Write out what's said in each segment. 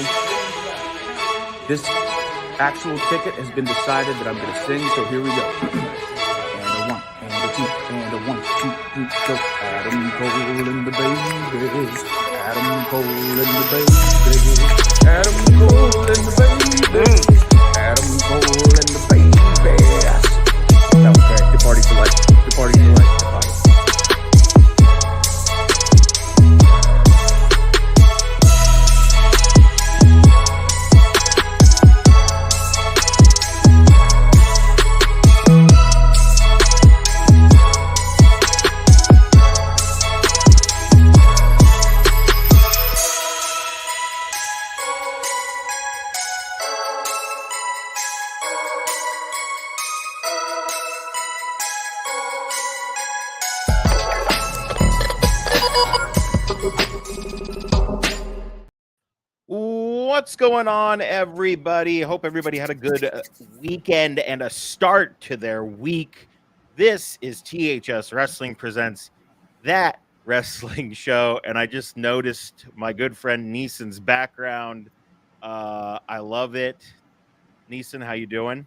show. This actual ticket has been decided that I'm going to sing, so here we go. And a one, and a two, and a 1, 2, 3, go. Adam Cole and the babies. Adam Cole and the babies. Adam Cole and the babies. Adam Cole and the babies. Okay, the party for life. The party for life. What's going on, everybody? Hope everybody had a good weekend and a start to their week. This is THS Wrestling Presents That Wrestling Show, and I just noticed my good friend Neeson's background. I love it. Neeson, how you doing?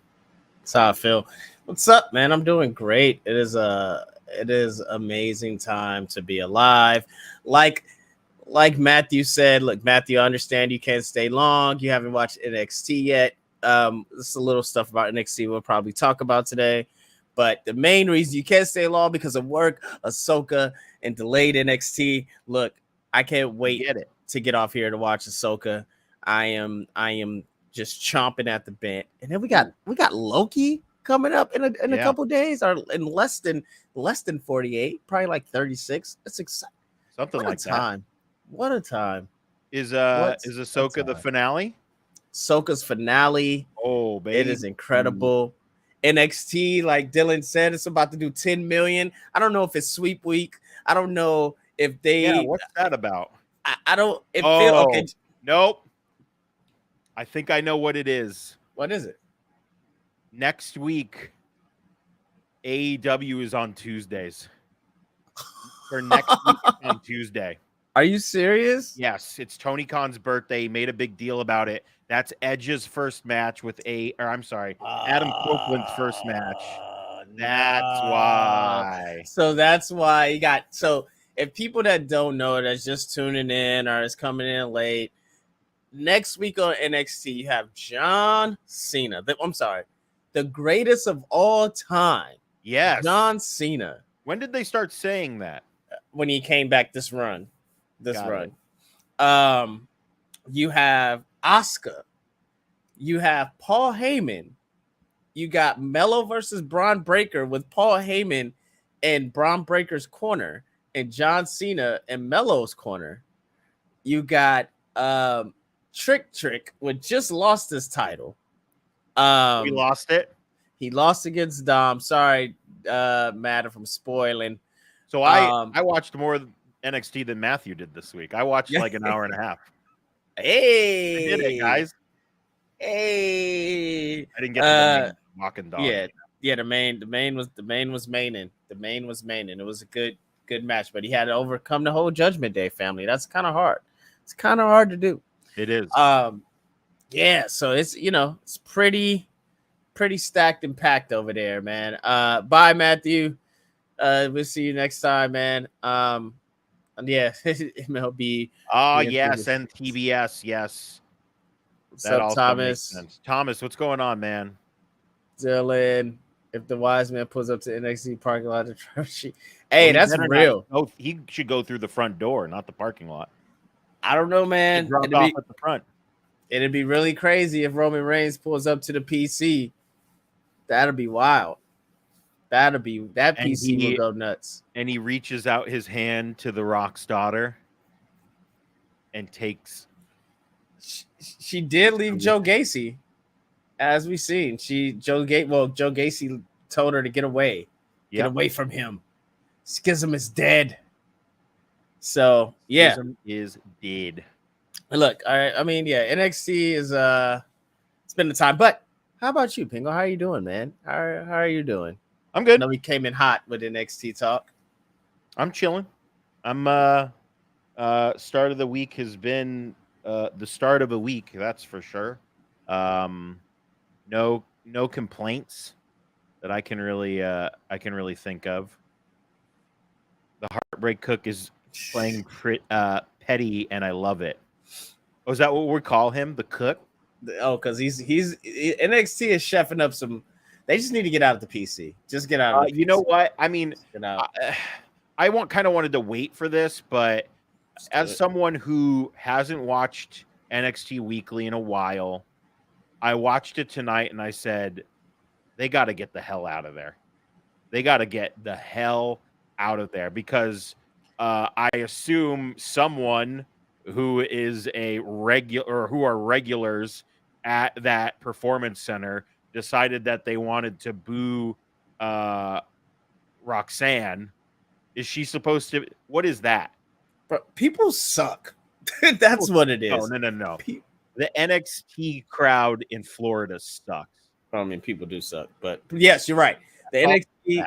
That's how I feel. What's up, man? I'm doing great. It is amazing time to be alive. Like Matthew said, look, Matthew, I understand you can't stay long. You haven't watched NXT yet. This a little stuff about NXT we'll probably talk about today. But the main reason you can't stay long because of work, Ahsoka, and delayed NXT. Look, I can't wait to get off here to watch Ahsoka. I am just chomping at the bit. And then we got Loki coming up in a couple days, or in less than 48, probably like 36. That's exciting. Something like that. What a time. Is Ahsoka the finale? Ahsoka's finale. Oh, baby. It is incredible. NXT, like Dylan said, it's about to do 10 million. I don't know if it's sweep week. I don't know if they. Yeah, what's that about? I don't. Okay. Nope. I think I know what it is. What is it? Next week, AEW is on Tuesdays. For next week on Tuesday. Are you serious? Yes, it's Tony Khan's birthday. He made a big deal about it. That's Edge's first match with Adam Copeland's first match. That's why. So that's why you got. So if people that don't know, that's just tuning in or is coming in late, next week on NXT you have John Cena. The greatest of all time. Yes, John Cena. When did they start saying that? When he came back this run. You have Asuka, you have Paul Heyman, you got Mello versus Braun Breaker with Paul Heyman in Braun Breaker's corner and John Cena in Mello's corner. You got Trick which just lost his title. He lost it. He lost against Dom. Sorry, Matt, from spoiling. So I watched more NXT than Matthew did this week. I watched like an hour and a half. Hey, I did it, guys. Hey, I didn't get to walking dog. Yeah. The main was maining. The main was maining. It was a good match, but he had to overcome the whole Judgment Day family. That's kind of hard. It's kind of hard to do. It is. Yeah. So it's it's pretty stacked and packed over there, man. Bye, Matthew. We'll see you next time, man. Yeah, MLB. Oh, yes, and TBS, yes. What's up, Thomas? Thomas, what's going on, man? Dylan, if the wise man pulls up to NXT parking lot to try hey, that's real. He should go through the front door, not the parking lot. I don't know, man. Drop off at the front. It'd be really crazy if Roman Reigns pulls up to the PC. That'd be wild. That PC will go nuts. And he reaches out his hand to the Rock's daughter and takes. She did leave Joe Gacy, as we've seen. Joe Gacy told her to get away. Get away from him. Schism is dead. So yeah, Schism is dead. Look, NXT is it's been the time. But how about you, Pingo? How are you doing, man? How are you doing? I'm good. I know we came in hot with NXT talk. I'm chilling. I'm start of the week has been the start of a week, that's for sure. No complaints that I can really think of. The Heartbreak Cook is playing petty, and I love it. Oh, is that what we call him, the Cook? Oh, because he's NXT is chefing up some. They just need to get out of the PC. Just get out of the PC. You know what? I mean, Get out. I kind of wanted to wait for this, but as someone who hasn't watched NXT Weekly in a while, I watched it tonight and I said, they got to get the hell out of there. They got to get the hell out of there because I assume someone who is a regular or who are regulars at that performance center decided that they wanted to boo Roxanne. Is she supposed to? What is that? But people suck. That's what it is. No. The NXT crowd in Florida sucks. I mean, people do suck, but yes, you're right. The NXT,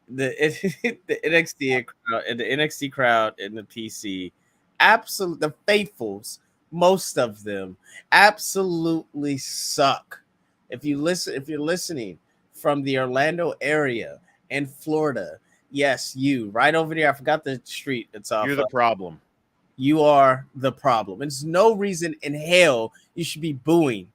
the NXT crowd and the NXT crowd in the PC, absolutely, the faithfuls, most of them absolutely suck. If you're listening from the Orlando area in Florida, yes, you right over there. I forgot the street. It's off. You're the problem. You are the problem. There's no reason in hell you should be booing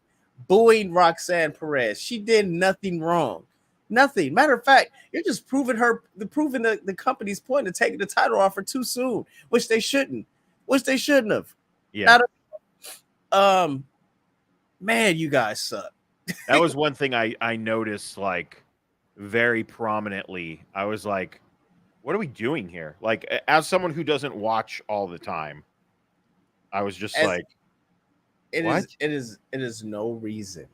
Roxanne Perez. She did nothing wrong. Nothing. Matter of fact, you're just proving the company's point of taking the title off her too soon, which they shouldn't have. Yeah. Man, you guys suck. That was one thing I noticed like very prominently. I was like, what are we doing here? Like, as someone who doesn't watch all the time, I was just like, it is no reason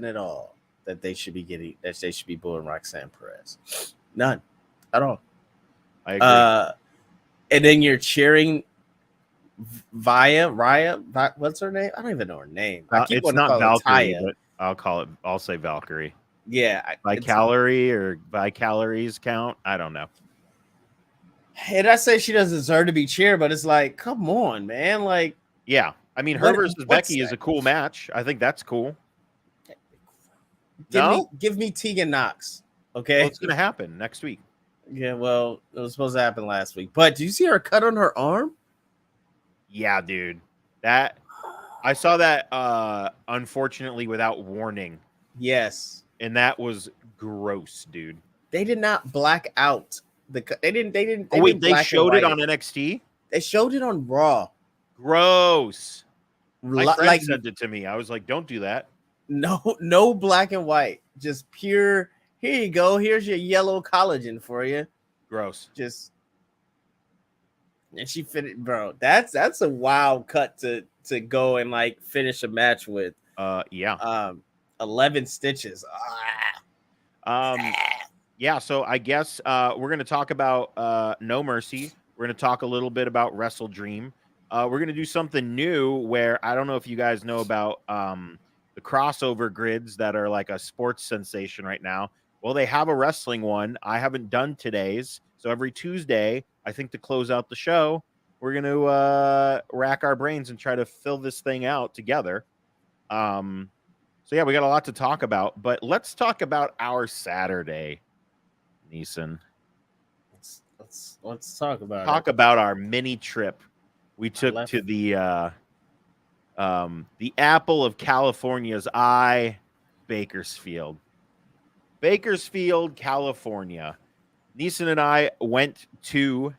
at all that they should be booing Roxanne Perez. None at all. I agree. And then you're cheering Raya. What's her name? I don't even know her name. It's not Valkyrie, but I'll say Valkyrie. Yeah, by calories count. I don't know. And I say she doesn't deserve to be cheered, but it's like, come on, man. Like, yeah, I mean, her versus Becky is a cool match. I think that's cool. Give me Tegan Knox. Okay, well, it's gonna happen next week. Yeah, well, it was supposed to happen last week. But do you see her cut on her arm? Yeah, dude. That I saw that unfortunately without warning. Yes. And that was gross, dude. They did not black out they showed it on NXT? They showed it on Raw. Gross. My friend sent it to me. I was like, don't do that. No black and white. Just pure, here you go. Here's your yellow collagen for you. Gross. And she finished, bro. That's a wild cut to go and like finish a match with. Yeah. 11 stitches. Yeah, so I guess we're going to talk about No Mercy. We're going to talk a little bit about WrestleDream. We're going to do something new where I don't know if you guys know about the crossover grids that are like a sports sensation right now. Well, they have a wrestling one. I haven't done today's. So every Tuesday, I think to close out the show, we're going to rack our brains and try to fill this thing out together. So yeah, we got a lot to talk about, but let's talk about our Saturday, Neeson. Let's talk about our mini trip we took to the apple of California's eye, Bakersfield, California. Neeson and I went to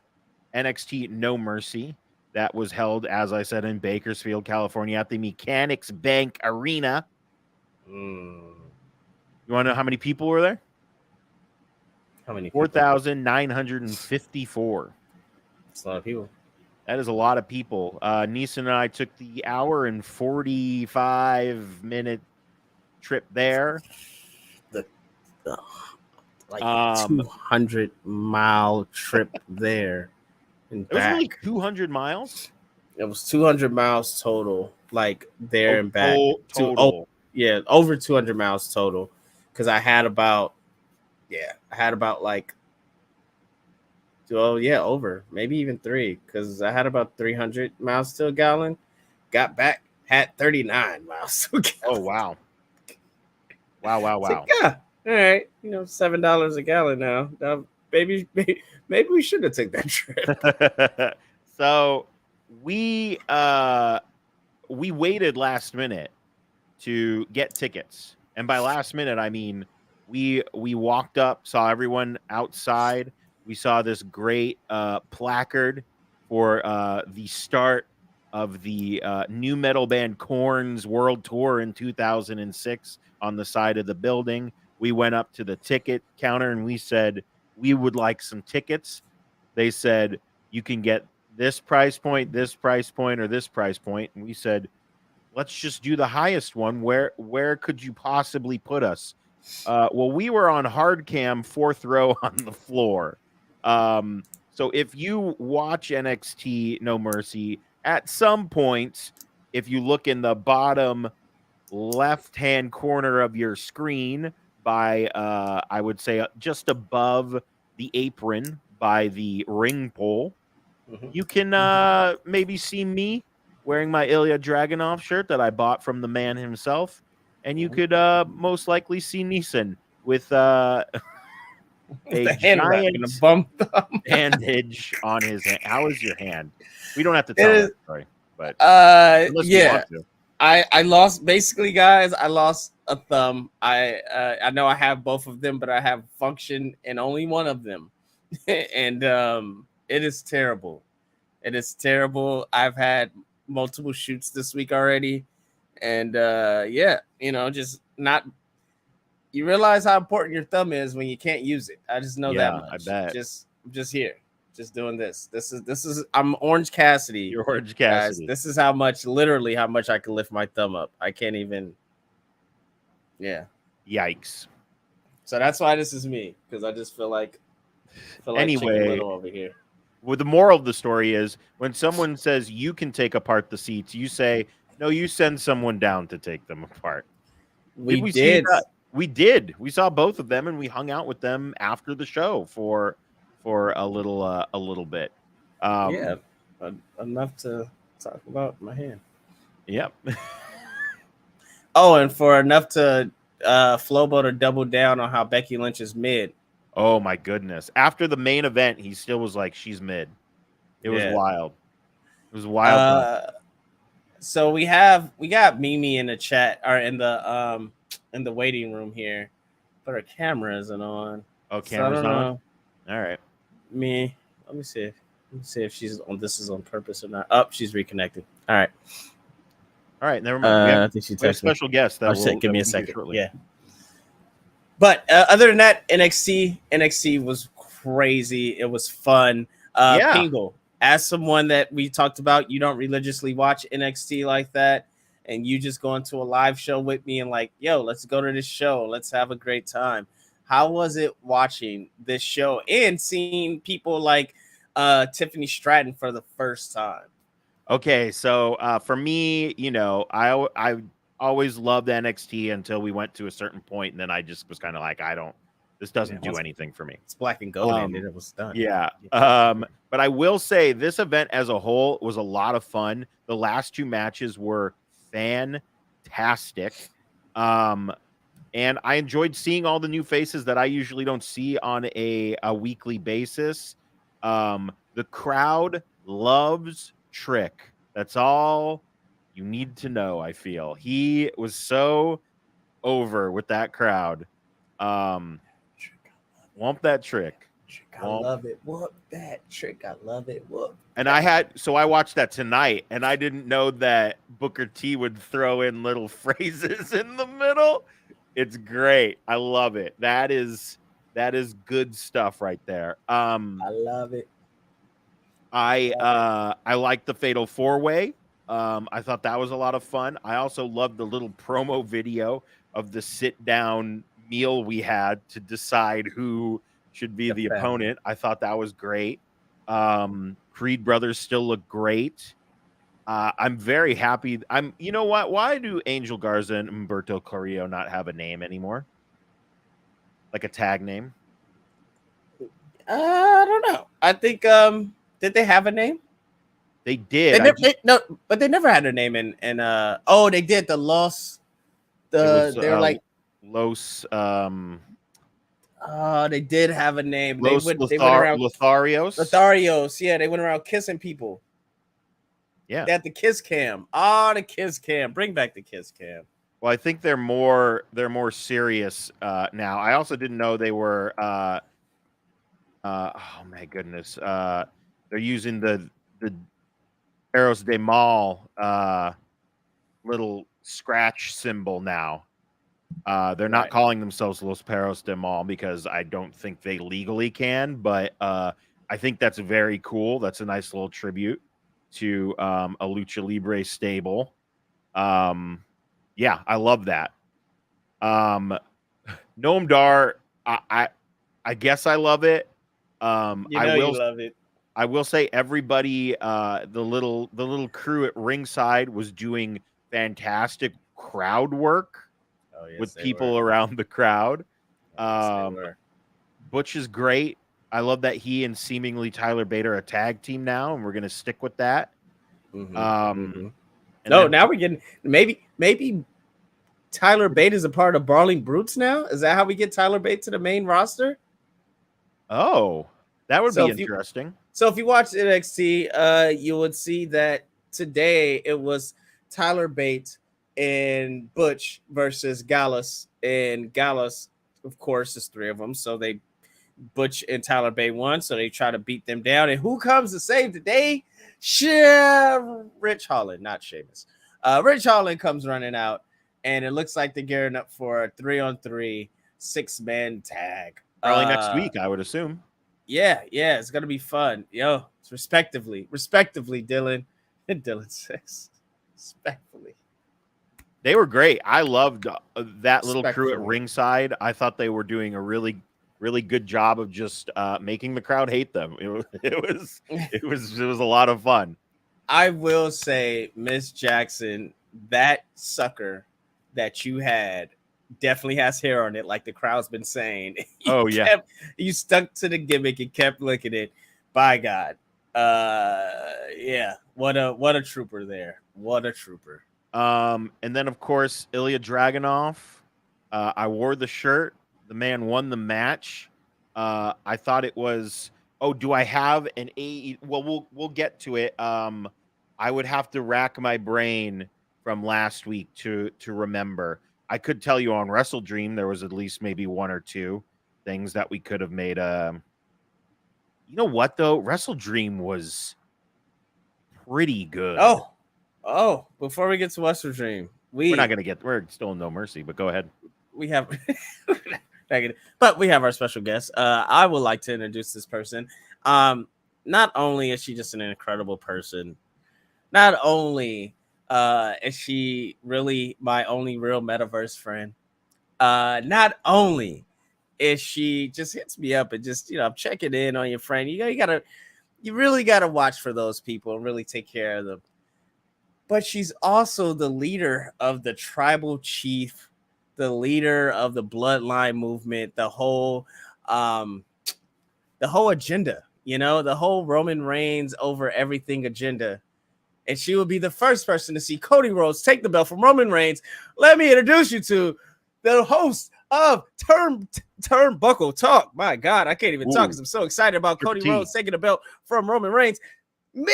NXT No Mercy. That was held, as I said, in Bakersfield, California, at the Mechanics Bank Arena. You want to know how many people were there? How many? 4,954. That's a lot of people. That is a lot of people. Neeson and I took the hour and 45-minute trip there. The 200-mile trip there. And it was only 200 miles? It was 200 miles total, like there and back. Total. Yeah, over 200 miles total. Because I had about like Well, yeah, over maybe even 3 because I had about 300 miles to a gallon. Got back, had 39 miles to a gallon. Oh wow. Wow. It's like, yeah, all right, $7 a gallon now. Maybe we should have taken that trip. So we waited last minute to get tickets. And by last minute I mean we walked up, saw everyone outside. We saw this great placard for the start of the new metal band Korn's world tour in 2006 on the side of the building. We went up to the ticket counter and we said we would like some tickets. They said you can get this price point, or this price point. And we said, let's just do the highest one. Where could you possibly put us? Well, we were on hard cam, 4th row on the floor. So if you watch NXT No Mercy, at some point, if you look in the bottom left-hand corner of your screen by, I would say, just above the apron by the ring pole, you can maybe see me wearing my Ilya Dragunov shirt that I bought from the man himself. And you could most likely see Neeson with a giant bump thumb. bandage on his hand. How is your hand? We don't have to tell that story, but unless you want to. I lost, basically, guys. I lost a thumb. I know I have both of them, but I have function in only one of them, and it is terrible. It is terrible. I've had multiple shoots this week already, and just not. You realize how important your thumb is when you can't use it. I just know that much. I bet. I'm just here, just doing this. This is. I'm Orange Cassidy. You're Orange Cassidy. Guys, this is literally how much I can lift my thumb up. I can't even. Yeah. Yikes. So that's why this is me, because I just feel like anyway, Chicken Little over here. Well, the moral of the story is when someone says you can take apart the seats, you say, no, you send someone down to take them apart. We did. We did. We saw both of them and we hung out with them after the show for a little bit. Enough to talk about my hand. Yep. Oh, and for enough to Flobo to double down on how Becky Lynch is mid. Oh my goodness! After the main event, he still was like, "She's mid." It was wild. It was wild. So we got Mimi in the chat or in the waiting room here, but her camera isn't on. Oh, camera's on. All right. Let me see if she's on. This is on purpose or not. Oh, she's reconnected. All right. Never mind. I think she we have a special guest. Give me a second. Yeah. But other than that, NXT was crazy. It was fun. Pingle, as someone that we talked about, you don't religiously watch NXT like that, and you just go into a live show with me and like, yo, let's go to this show. Let's have a great time. How was it watching this show and seeing people like Tiffany Stratton for the first time? Okay, so for me, I always loved NXT until we went to a certain point, and then I just was kind of like, this doesn't do anything for me. It's black and gold, and it was done. Yeah. But I will say this event as a whole was a lot of fun. The last 2 matches were fantastic. And I enjoyed seeing all the new faces that I usually don't see on a weekly basis. The crowd loves Trick. That's all you need to know, I feel. He was so over with that crowd. Womp that Trick. I love it. Whoop that Trick. I love it. Whoop. And I watched that tonight, and I didn't know that Booker T would throw in little phrases in the middle. It's great. I love it. That is good stuff right there. I love it. I like the Fatal 4-Way. I thought that was a lot of fun. I also loved the little promo video of the sit-down meal we had to decide who should be the opponent. I thought that was great. Creed brothers still look great. I'm very happy. You know what? Why do Angel Garza and Humberto Carrillo not have a name anymore? Like a tag name? I don't know. I think did they have a name? They did. No, but they never had a name in oh, they did the Los they're like Los they did have a name. Los they went around Lotharios. Lotharios. Yeah, they went around kissing people. Yeah. They had the kiss cam. Oh, the kiss cam. Bring back the kiss cam. Well, I think they're more serious now. I also didn't know they were oh my goodness. They're using the Eros de Mal little scratch symbol now. They're not calling themselves Los Perros de Mal because I don't think they legally can, but I think that's very cool. That's a nice little tribute to a Lucha Libre stable. Yeah, I love that. Noam Dar, I guess I love it. You love it. I will say everybody, the little crew at ringside was doing fantastic crowd work with people around the crowd. Butch is great. I love that he and seemingly Tyler Bate are a tag team now, and we're gonna stick with that. No, now we're getting maybe Tyler Bate is a part of Brawling Brutes now. Is that how we get Tyler Bate to the main roster? Oh, that would be interesting. So if you watch NXT, you would see that today it was Tyler Bate and Butch versus Gallus, and Gallus, of course, is three of them. So Butch and Tyler Bate won, so they try to beat them down. And who comes to save the day? Rich Holland, not Sheamus. Rich Holland comes running out, and it looks like they're gearing up for a 3-on-3 6-man tag. Probably next week, I would assume. Yeah, it's gonna be fun. Yo, it's respectively, Dylan. And Dylan says, respectfully. They were great. I loved that little crew at ringside. I thought they were doing a really, really good job of just making the crowd hate them. It was a lot of fun. I will say, Miss Jackson, that sucker that you had definitely has hair on it, like the crowd's been saying. You stuck to the gimmick and kept looking at it. By God. Yeah, what a trooper there. What a trooper. And then of course Ilya Dragunov. I wore the shirt. The man won the match. I thought it was. Oh, do I have an AE? Well, we'll get to it. I would have to rack my brain from last week to remember. I could tell you on WrestleDream there was at least maybe one or two things that we could have made. You know what though? WrestleDream was pretty good. Oh! Before we get to WrestleDream, we're not gonna get. We're still in No Mercy, but go ahead. We have, but we have our special guest. I would like to introduce this person. Not only is she just an incredible person, not only is she really my only real metaverse friend, not only is she just hits me up and just, I'm checking in on your friend. You really gotta watch for those people and really take care of them. But she's also the leader of the tribal chief, the leader of the bloodline movement, the whole agenda, the whole Roman Reigns over everything agenda. And she will be the first person to see Cody Rhodes take the belt from Roman Reigns. Let me introduce you to the host of Turnbuckle Talk. My God, I can't even talk because I'm so excited about Cody Rhodes taking the belt from Roman Reigns. Mimi!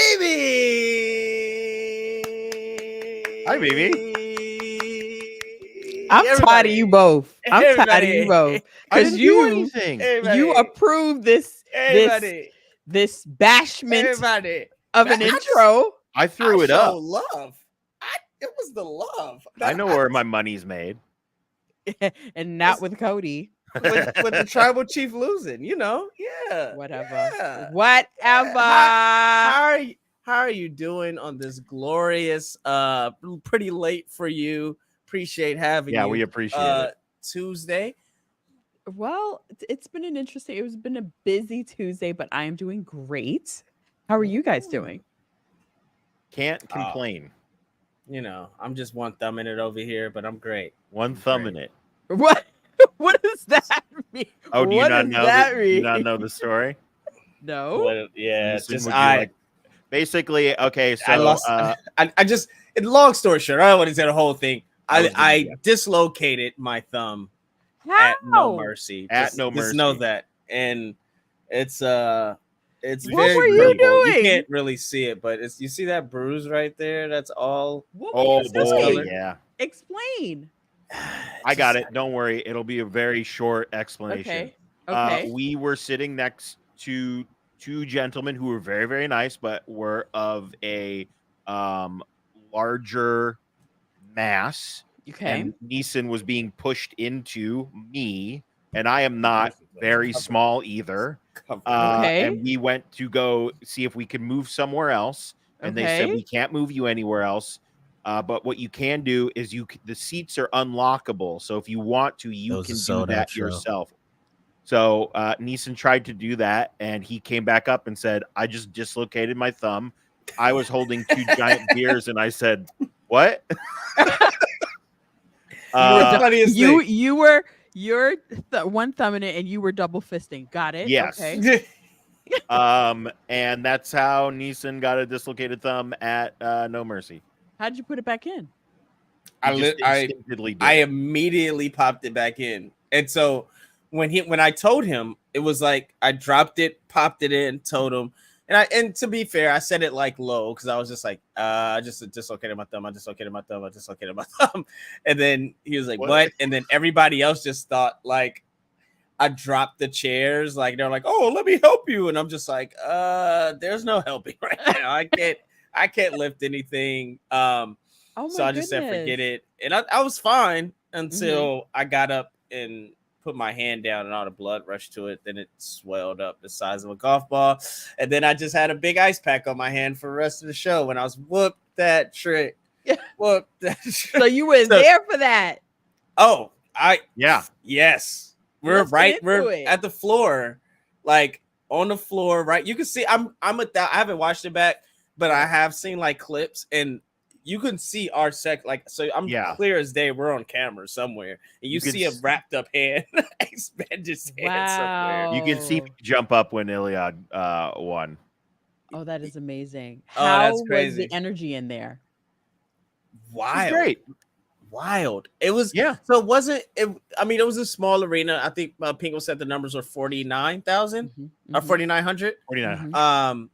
Hi, Mimi. I'm tired of you both. I'm tired of you both because you approved this bashment of an intro. I threw it up. Love. It was the love. I know where my money's made, and not with Cody. with the tribal chief losing, Yeah. Whatever. Yeah. Whatever. How are you doing on this glorious, pretty late for you? Appreciate having you. Yeah, we appreciate it. Tuesday. Well, it's been a busy Tuesday, but I am doing great. How are you guys doing? Can't complain. I'm just one thumb in it over here, but I'm great. One thumb in it. What? What does that mean? Oh, do you What not does know that Do you not mean? know the story? No. Well, yeah, Neeson, just would you like? Basically, okay. So I lost. I just. Long story short, I don't want to say the whole thing. I dislocated my thumb at No How? Mercy. At No Just know Mercy. that, and it's What very were you painful. You doing? can't really see it, but you see that bruise right there. That's all. What were Oh you boy, doing? yeah. Explain. I got it. Don't worry. It'll be a very short explanation. Okay. We were sitting next to two gentlemen who were very, very nice, but were of a larger mass. Okay. And Neeson was being pushed into me, and I am not very small either. Okay. And we went to go see if we could move somewhere else, and they said Okay. we can't move you anywhere else. But what you can do is the seats are unlockable, so if you want to, you Those can are do sold that out, show. yourself. So Neeson tried to do that, and he came back up and said, "I just dislocated my thumb. I was holding two giant beers," and I said, "What?" Funniest thing. You were your one thumb in it, and you were double fisting. Got it? Yes. Okay. And that's how Neeson got a dislocated thumb at No Mercy. How'd you put it back in? He just instinctively did I it. immediately popped it back in, and so when I told him, it was like I dropped it, popped it in, told him, and to be fair, I said it like low because I was just like, I just dislocated my thumb, I dislocated my thumb, I dislocated my thumb, and then he was like, what? And then everybody else just thought like I dropped the chairs, like they're like, oh, let me help you, and I'm just like, there's no helping right now. I can't lift anything. Oh my So I just said, forget it. And I was fine until I got up and put my hand down and all the blood rushed to it. Then it swelled up the size of a golf ball. And then I just had a big ice pack on my hand for the rest of the show when I was whooped that trick. Whooped that trick. So you were there for that. Oh, yes. We're at the floor, like on the floor, right? You can see I haven't watched it back, but I have seen like clips and you can see our I'm clear as day. We're on camera somewhere, and you see a wrapped up hand, expanded hand somewhere. You can see me jump up when Iliad won. Oh, that is amazing. Oh, How that's was crazy. the energy in there? Wild, great, wild. It was So it wasn't. It was a small arena. I think Pingle said the numbers were 49,000 or 4,900. 4,900.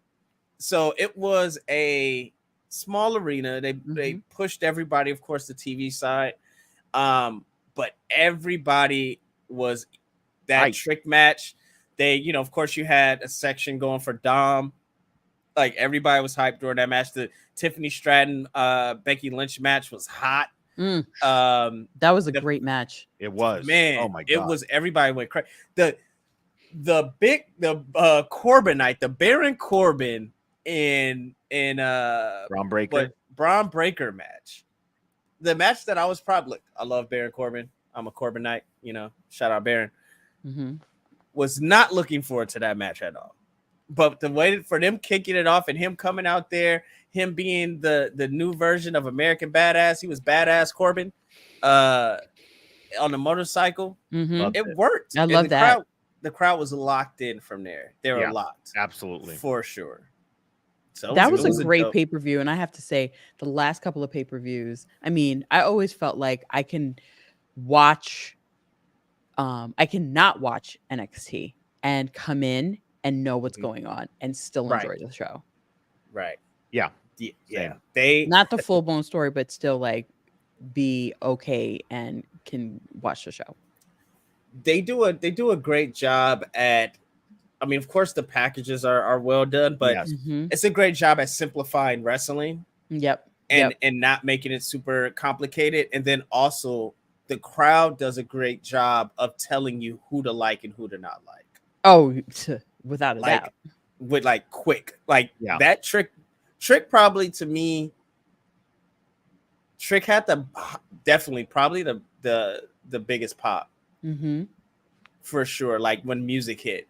So it was a small arena. They pushed everybody, of course, the TV side, but everybody was that trick match. They, of course, you had a section going for Dom. Like everybody was hyped during that match. The Tiffany Stratton, Becky Lynch match was hot. That was a great match. It was, man. Oh my god, it was. Everybody went crazy. The Corbinite, the Baron Corbin in Braun Breaker match. The match that I was probably, I love Baron Corbin. I'm a Corbinite, shout out Baron. Was not looking forward to that match at all. But the way for them kicking it off and him coming out there, him being the new version of American Badass, he was Badass Corbin on the motorcycle. It worked. I love that. The crowd was locked in from there. They were locked. Absolutely. For sure. So that was a great pay-per-view. And I have to say, the last couple of pay-per-views, I always felt like I can watch, I cannot watch NXT and come in and know what's going on and still enjoy the show. Right. Yeah. They not the full-blown story, but still like be okay and can watch the show. They do a great job at, of course the packages are well done, but it's a great job at simplifying wrestling. And not making it super complicated. And then also the crowd does a great job of telling you who to like and who to not like. Oh, without a doubt. With like quick, that trick probably to me, Trick had probably the biggest pop. For sure. Like when music hit.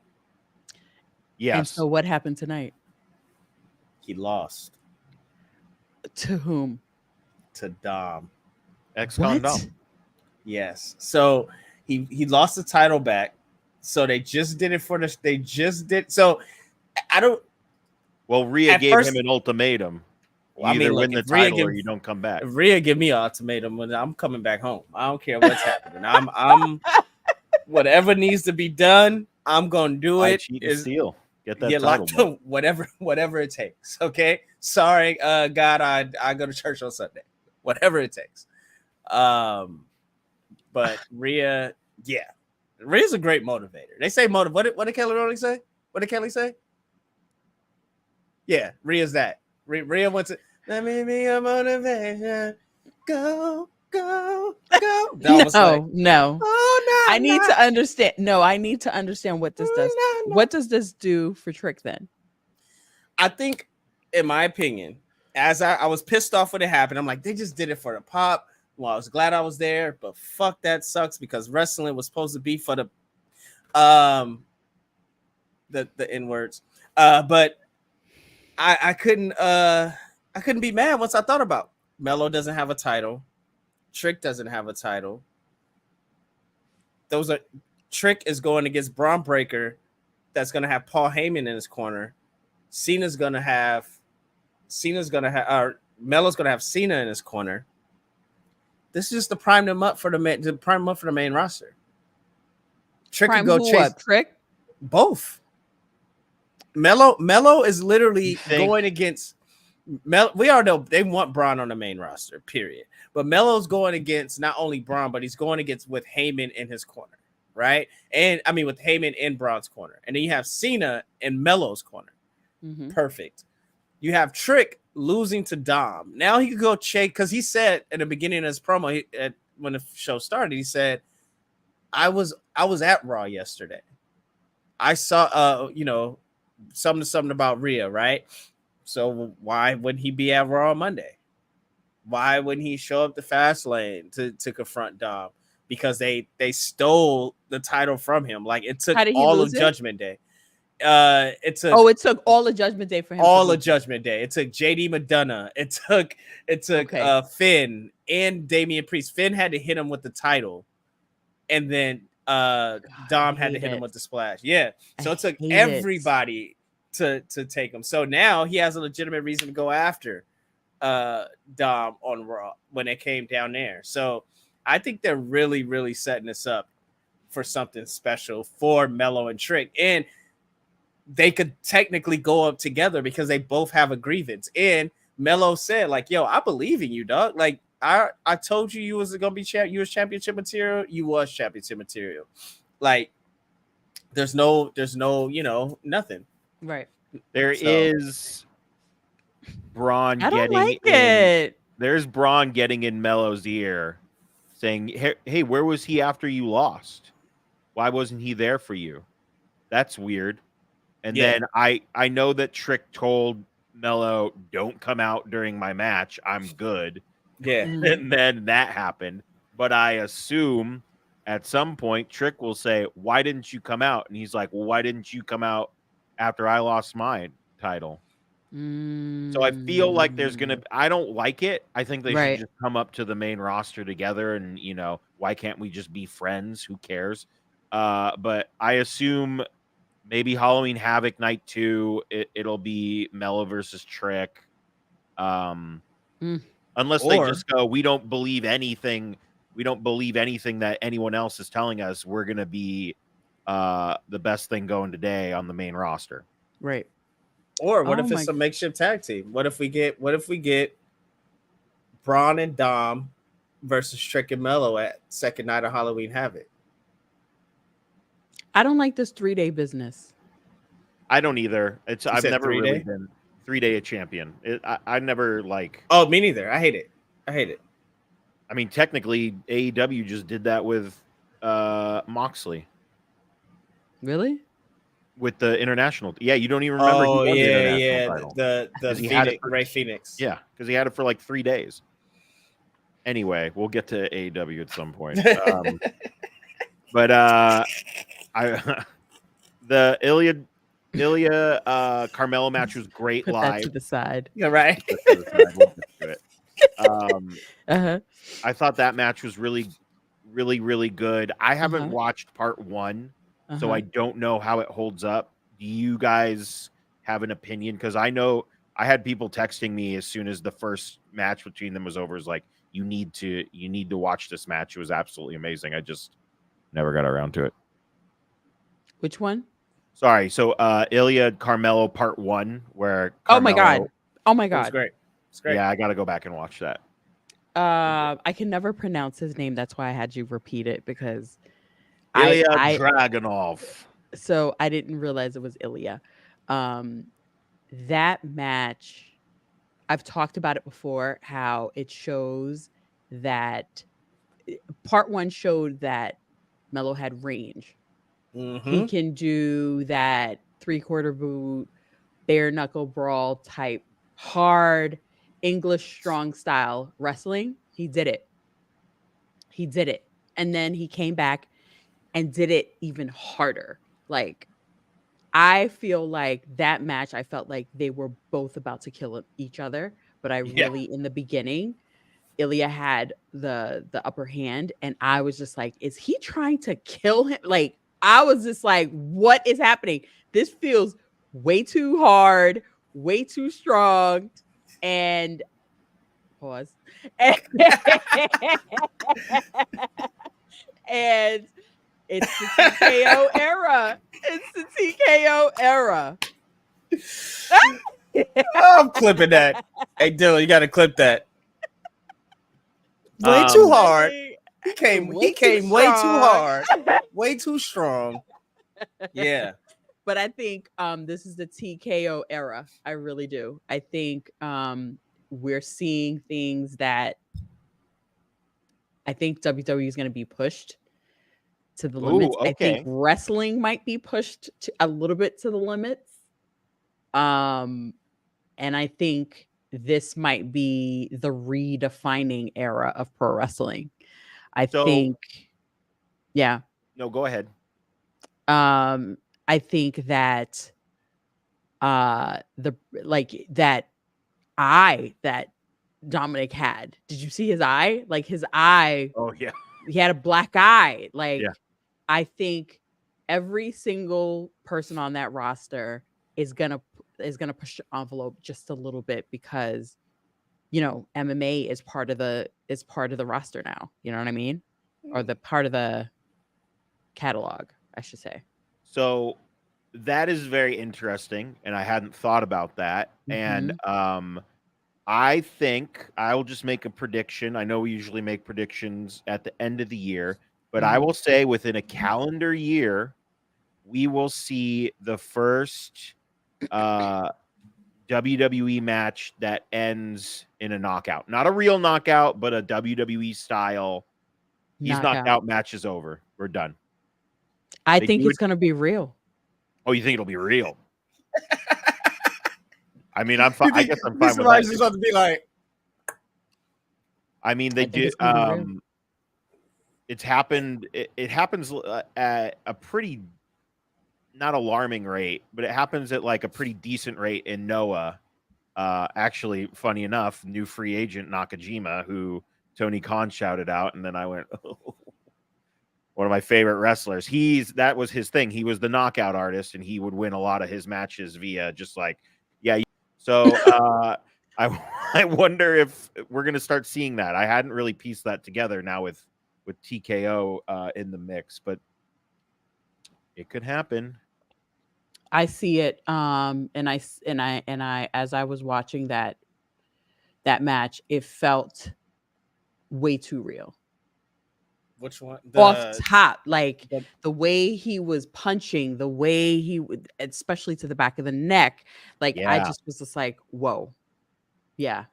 Yes. And so what happened tonight? He lost. To whom? To Dom. Ex-con Dom. Yes. So He lost the title back, so they just did it for the. They just did so. I don't. Well, Rhea At gave first- him an ultimatum. Well, I You mean, either look, win the if Rhea title or give- you don't come back. If Rhea give me an ultimatum, I'm coming back home. I don't care what's happening. I'm whatever needs to be done. I'm gonna do I it. cheat and steal. Get that Get title. locked back. up, whatever it takes. Okay, sorry, God, I go to church on Sunday. Whatever it takes. But Rhea, yeah, Rhea's a great motivator. They say What did Kelly Rowland say? What did Kelly say? Yeah, Rhea's that. Rhea wants to let me be a motivation. Go. No. Oh no! I need to understand. No, I need to understand what this does. No. What does this do for Trick then? I think, in my opinion, as I was pissed off when it happened, I'm like, they just did it for the pop. Well, I was glad I was there, but fuck, that sucks because wrestling was supposed to be for the N words. But I couldn't be mad once I thought about Melo doesn't have a title, Trick doesn't have a title. Trick is going against Braun Breaker, that's gonna have Paul Heyman in his corner. Melo's gonna have Cena in his corner. This is just to prime them up for the main roster. Trick Prime can go who chase up? Trick? both. Melo is literally going against Melo. We already know they want Braun on the main roster, period. But Melo's going against not only Braun, but he's going against with Heyman in his corner, right? And I mean with Heyman in Braun's corner. And then you have Cena in Melo's corner. Mhm. Perfect. You have Trick losing to Dom. Now he could go chase, because he said in the beginning of his promo when the show started, he said, I was at Raw yesterday. I saw something about Rhea, right? So why wouldn't he be at Raw on Monday? Why wouldn't he show up to Fastlane to confront Dom? Because they stole the title from him. Like, it took all of Judgment Day. It took all of Judgment Day for him. all of Judgment Day. It took JD McDonough. It took Finn and Damian Priest. Finn had to hit him with the title, and then Dom had to hit him with the splash. Yeah. So it took everybody to take him. So now he has a legitimate reason to go after Dom on Raw when it came down there. So I think they're really, really setting this up for something special for Melo and Trick. And they could technically go up together because they both have a grievance. And Melo said, like, yo, I believe in you, dog. Like, I told you you was gonna be you was championship material. You was championship material. Like, there's no, nothing. Right. There is Braun I don't getting like in. it. There's Braun getting in Melo's ear, saying, "Hey, where was he after you lost? Why wasn't he there for you? That's weird." And then I know that Trick told Melo, "Don't come out during my match. I'm good." Yeah. And then that happened. But I assume at some point Trick will say, "Why didn't you come out?" And he's like, "Well, why didn't you come out after I lost my title?" So I feel like there's gonna. I don't like it. I think they should just come up to the main roster together, and why can't we just be friends? Who cares? But I assume maybe Halloween Havoc Night 2, it'll be Melo versus Trick. Unless they just go, we don't believe anything. We don't believe anything that anyone else is telling us. We're gonna be the best thing going today on the main roster. Right. Or what if it's a makeshift tag team? What if we get Braun and Dom versus Trick and Melo at second night of Halloween Havoc? I don't like this 3-day business. I don't either. I've never really 3-day? been 3-day a champion. I never like. Oh, me neither. I hate it. I mean, technically, AEW just did that with Moxley. Really? With the international. Yeah, you don't even remember. Oh, he won yeah. title. The Phoenix, Ray Phoenix. Yeah, because he had it for like 3 days. Anyway, we'll get to AEW at some point. But the Ilya Carmelo match was great. Put live. that to the side. Yeah, right. We'll get to it. Uh-huh. I thought that match was really, really, really good. I haven't Uh-huh. watched part 1, so Uh-huh. I don't know how it holds up. Do you guys have an opinion? Because I know I had people texting me as soon as the first match between them was over. Is like, you need to watch this match. It was absolutely amazing. I just never got around to it. Which one? Sorry. So Ilya Carmelo part 1, where Oh my Carmelo. god. Oh my It was god. great. It's great. Yeah, I got to go back and watch that. I can never pronounce his name. That's why I had you repeat it, because Ilya I Dragunov. so I didn't realize it was Ilya. That match, I've talked about it before, how it shows that part 1 showed that Mello had range. He Mhm. can do that 3/4 boot, bare knuckle brawl type, hard English strong style wrestling. He did it. He did it. And then he came back and did it even harder. Like, I feel like that match, I felt like they were both about to kill each other, but I Yeah. really, in the beginning, Ilya had the upper hand, and I was just like, is he trying to kill him? Like, I was just like, what is happening? This feels way too hard, way too strong, and pause. And it's the TKO era. It's the TKO era. I'm clipping that. Hey, Dylan, you got to clip that. Way too hard. He came way too hard. Way too strong. Yeah. But I think this is the TKO era. I really do. I think we're seeing things that I think WWE is going to be pushed to the limits. Ooh, I think okay. wrestling might be pushed to a little bit to the limits. And I think this might be the redefining era of pro wrestling. I So- think, yeah. No, go ahead. I think that that Dominic had. Did you see his eye? Like, his eye, Oh yeah. he had a black eye. Like, Yeah. I think every single person on that roster is gonna push the envelope just a little bit, because MMA is part of the roster now. You know what I mean? Or the part of the catalog, I should say. So that is very interesting, and I hadn't thought about that. And I think I'll just make a prediction. I know we usually make predictions at the end of the year, but I will say within a calendar year, we will see the first WWE match that ends in a knockout. Not a real knockout, but a WWE style. He's knocked out, match is over. We're done. I think it's going to be real. Oh, you think it'll be real? I mean, I guess I'm fine with somebody's that. just about to be like, I mean, they do. It's happened. It happens at a pretty not alarming rate, but it happens at like a pretty decent rate in Noah. Actually, funny enough, new free agent Nakajima, who Tony Khan shouted out, and then I went, oh, one of my favorite wrestlers. That was his thing. He was the knockout artist, and he would win a lot of his matches via just like, yeah. So I wonder if we're gonna start seeing that. I hadn't really pieced that together now with TKO in the mix, but it could happen. I see it. And I as I was watching that match, it felt way too real. Which one? Off top, like the way he was punching, the way he would, especially to the back of the neck. Like, I just was just like, whoa. Yeah.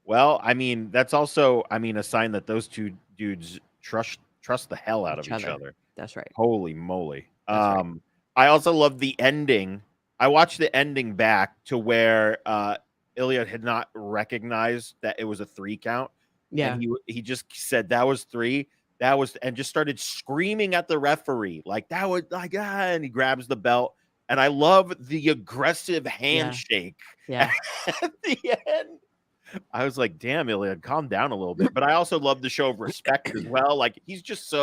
Well, I mean, that's also, a sign that those two dudes trust the hell out of each other. That's right. Holy moly. Right. I also love the ending. I watched the ending back to where Ilya had not recognized that it was a 3 count. Yeah. And he just said that was 3. And just started screaming at the referee like that was like, and he grabs the belt. And I love the aggressive handshake at the end. I was like, damn, Iliad, calm down a little bit. But I also love the show of respect as well. Like he's just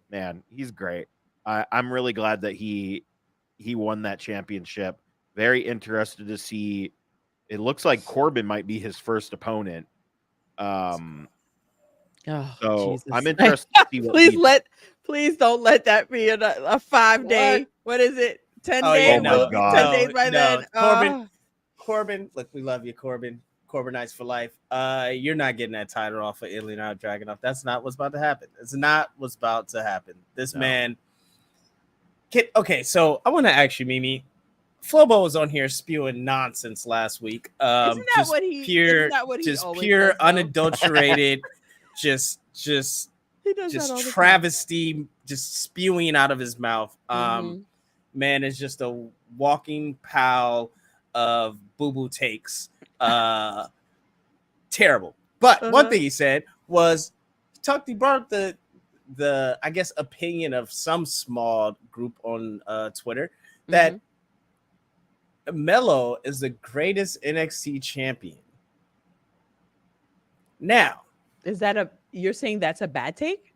man, he's great. I'm really glad that he won that championship. Very interested to see. It looks like Corbin might be his first opponent. Oh, So Jesus. I'm interested to see what please don't let that be a 5-day. What is it? 10 Oh, days? yeah, Oh my Will it be God. 10 days by no. then? Corbin, look, we love you, Corbin. Corbin Knights for life. You're not getting that title off of Ilya Dragunov. That's not what's about to happen. It's not what's about to happen. This man. Okay, so I want to ask you, Mimi. Flobo was on here spewing nonsense last week. Isn't that what he always does, though? Unadulterated, just He does that all the time. travesty, just spewing out of his mouth. Mhm. Man is just a walking pile of boo-boo takes. Terrible. But one thing he said was he brought up the I guess opinion of some small group on Twitter that Melo is the greatest NXT champion. Now, you're saying that's a bad take?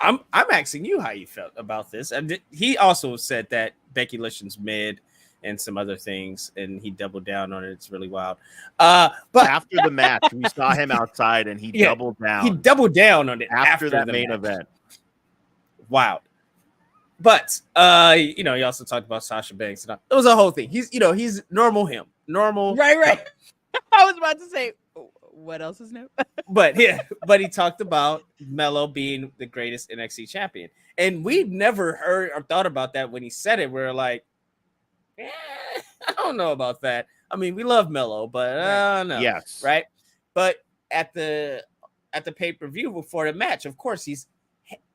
I'm asking you how you felt about this. And he also said that Becky Lynch's mid and some other things, and he doubled down on it. It's really wild. But after the match, we saw him outside, and he doubled down. He doubled down on it after that the main match. event. Wild. But he also talked about Sasha Banks. It was a whole thing. He's normal him. Normal. Right. I was about to say, what else is new? but he talked about Melo being the greatest NXT champion. And we've never heard or thought about that when he said it. We're like, I don't know about that. I mean, we love Melo, but no. Yes. Right. But at the pay-per-view before the match, of course,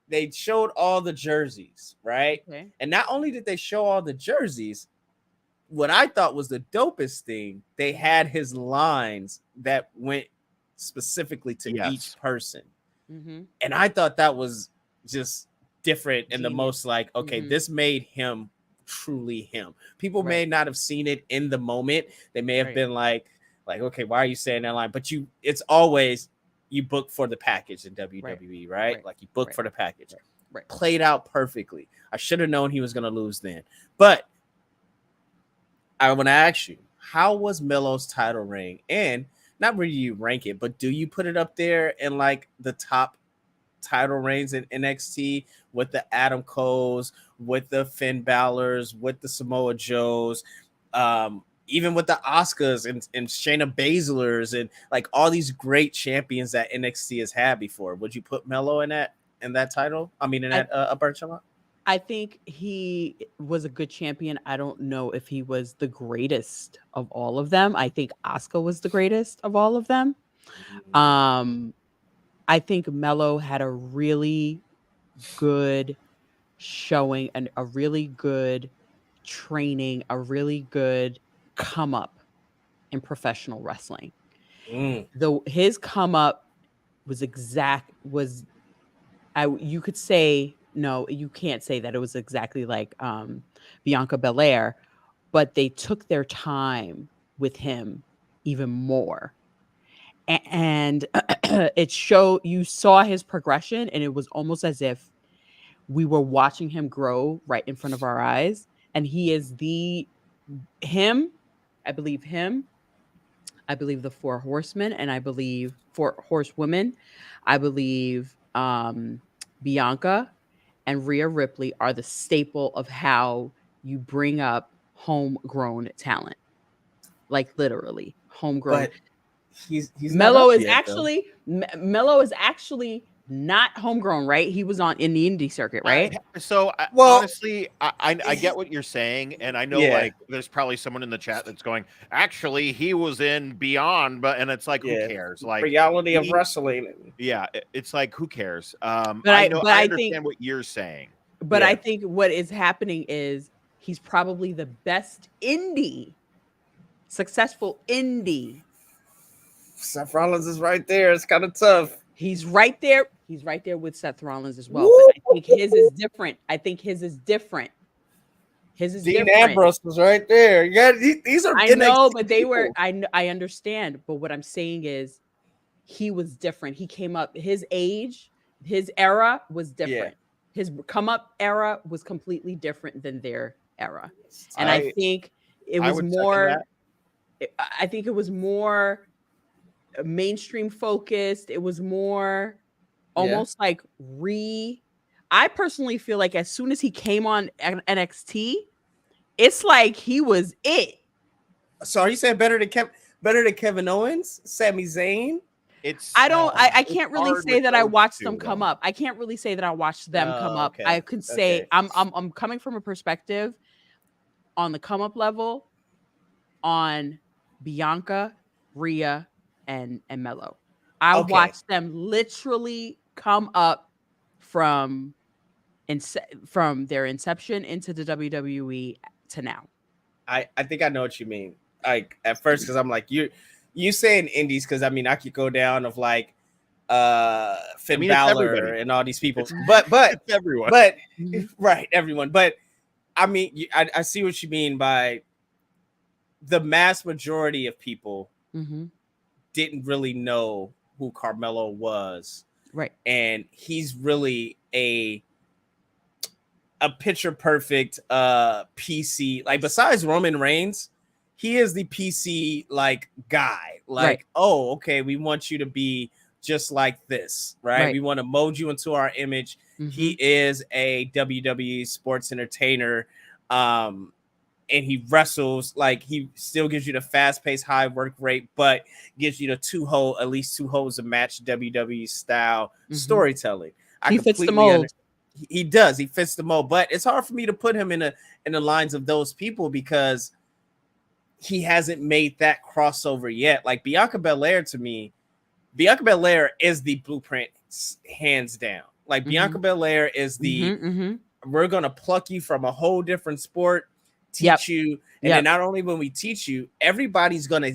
they showed all the jerseys, right? Okay. And not only did they show all the jerseys, what I thought was the dopest thing, they had his lines that went specifically to each person. Mm-hmm. And I thought that was just different and the most like, okay, this made him truly him. People may not have seen it in the moment. They may have been like, okay, why are you saying that line? But it's always you book for the package in WWE, right? Like you book for the package. Right. Played out perfectly. I should have known he was going to lose then. But I want to ask you, how was Melo's title reign? And not really you rank it, but do you put it up there in like the top title reigns in NXT with the Adam Coles, with the Finn Balor's, with the Samoa Joes, even with the Asukas and Shayna Baszler's and like all these great champions that NXT has had before? Would you put Melo in that title? I mean, in that upper echelon? I think he was a good champion. I don't know if he was the greatest of all of them. I think Asuka was the greatest of all of them. I think Melo had a really good showing and a really good training, a really good come up in professional wrestling. His come up was you could say, no, you can't say that it was exactly like Bianca Belair, but they took their time with him even more. And you saw his progression, and it was almost as if we were watching him grow right in front of our eyes. And he is I believe the 4 horsemen, and I believe 4 horsewomen. I believe Bianca and Rhea Ripley are the staple of how you bring up homegrown talent. Like literally homegrown. But he's Melo is actually not homegrown, right? He was in the indie circuit, right? Honestly, I get what you're saying, and I know like there's probably someone in the chat that's going, actually, he was in Beyond, and it's like, who cares? Like reality of wrestling. Yeah, it's like, who cares? I understand what you're saying. But I think what is happening is he's probably the best successful indie. Seth Rollins is right there. It's kind of tough. He's right there. He's right there with Seth Rollins as well. But I think his is different. His is Dean different. Ambrose was right there. Yeah, these are. I know, NXT but they were. people. I understand, but what I'm saying is, he was different. He came up. His age, his era was different. His come up era was completely different than their era, and I think it was more. I think it was more mainstream focused. It was more almost like I personally feel like as soon as he came on NXT, it's like he was it. So are you saying better than Kevin Owens, Sami Zayn? I can't really say that I watched them come up. I can't really say that I watched them come up. Okay. I could say I'm coming from a perspective on the come up level on Bianca, Rhea, and Mello. I watched them literally come up from their inception into the WWE to now. I think I know what you mean. Like at first, because I'm like you saying indies, because I mean I could go down of like Finn Balor and all these people, but it's everyone, but right, everyone. But I mean, I see what you mean by the mass majority of people didn't really know who Carmelo was, right? And he's really a picture perfect PC. Like besides Roman Reigns, he is the PC like guy. Like, oh, okay, we want you to be just like this, right? We want to mold you into our image. He is a WWE sports entertainer. And he wrestles, like he still gives you the fast-paced high work rate, but gives you the at least two holds a match WWE style storytelling. He fits the mold. He does. He fits the mold, but it's hard for me to put him in the lines of those people because he hasn't made that crossover yet. Like Bianca Belair, to me, Bianca Belair is the blueprint, hands down. Like Bianca Belair is the we're gonna pluck you from a whole different sport, teach you, and then not only when we teach you, everybody's gonna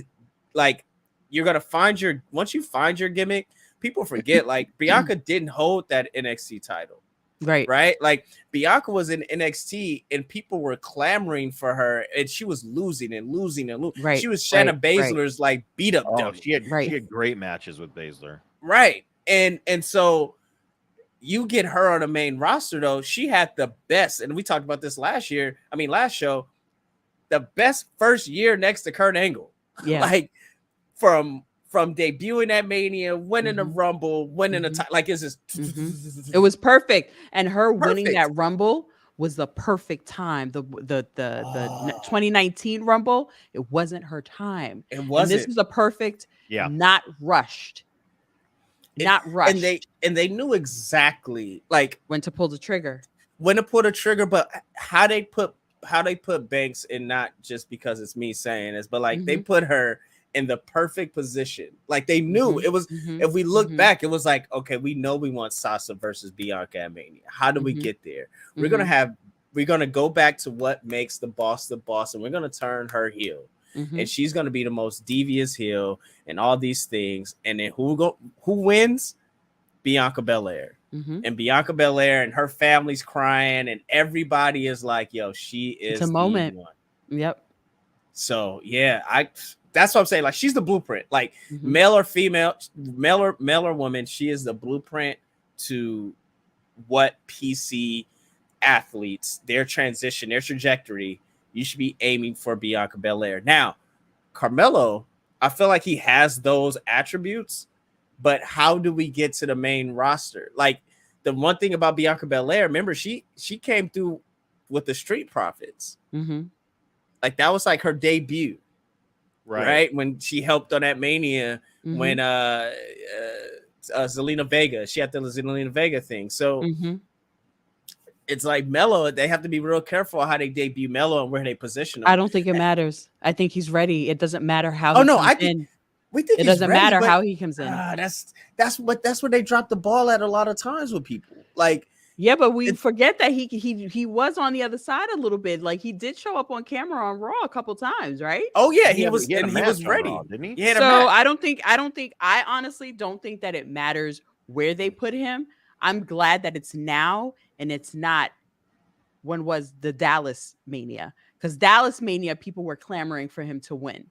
like you're gonna find once you find your gimmick, people forget like Bianca didn't hold that NXT title. Right. Like Bianca was in NXT and people were clamoring for her and she was losing and losing. Right. She was Shayna Baszler's like beat up dummy. She had great matches with Baszler. Right. And so you get her on the main roster though. She had the best, and we talked about this last show, the best first year next to Kurt Angle. Yeah. Like from debuting at Mania, winning the Rumble, winning the title, like it's just it was perfect. And her winning that Rumble was the perfect time. The 2019 Rumble, it wasn't her time. It wasn't. And this was a perfect, not rushed. Not rushed. And they knew exactly like when to pull the trigger. But how they put Banks in, not just because it's me saying this, but like they put her in the perfect position. Like they knew it was, if we look back, it was like, okay, we know we want Sasha versus Bianca at Mania. How do we get there? We're going to go back to what makes the boss, and we're going to turn her heel. And she's going to be the most devious heel and all these things. And then who wins? Bianca Belair. And Bianca Belair and her family's crying and everybody is like, yo, she is it's a moment. One. Yep. So yeah, that's what I'm saying. Like she's the blueprint. Like male or female, male or woman, she is the blueprint to what PC athletes, their transition, their trajectory. You should be aiming for Bianca Belair. Now, Carmelo, I feel like he has those attributes, but how do we get to the main roster? Like the one thing about Bianca Belair, remember she came through with the Street Profits. Like that was like her debut. Right, when she helped on that Mania when Zelina Vega, she had the Zelina Vega thing. So it's like Melo, they have to be real careful how they debut Melo and where they position him. I don't think it matters. I think he's ready. It doesn't matter how. We think it doesn't matter how he comes in. That's where they drop the ball at a lot of times with people. Like yeah, but we forget that he was on the other side a little bit. Like he did show up on camera on Raw a couple times, right? Oh yeah, he was ready, Raw, didn't he? So I honestly don't think that it matters where they put him. I'm glad that it's now and it's not one was the Dallas Mania, because Dallas Mania people were clamoring for him to win,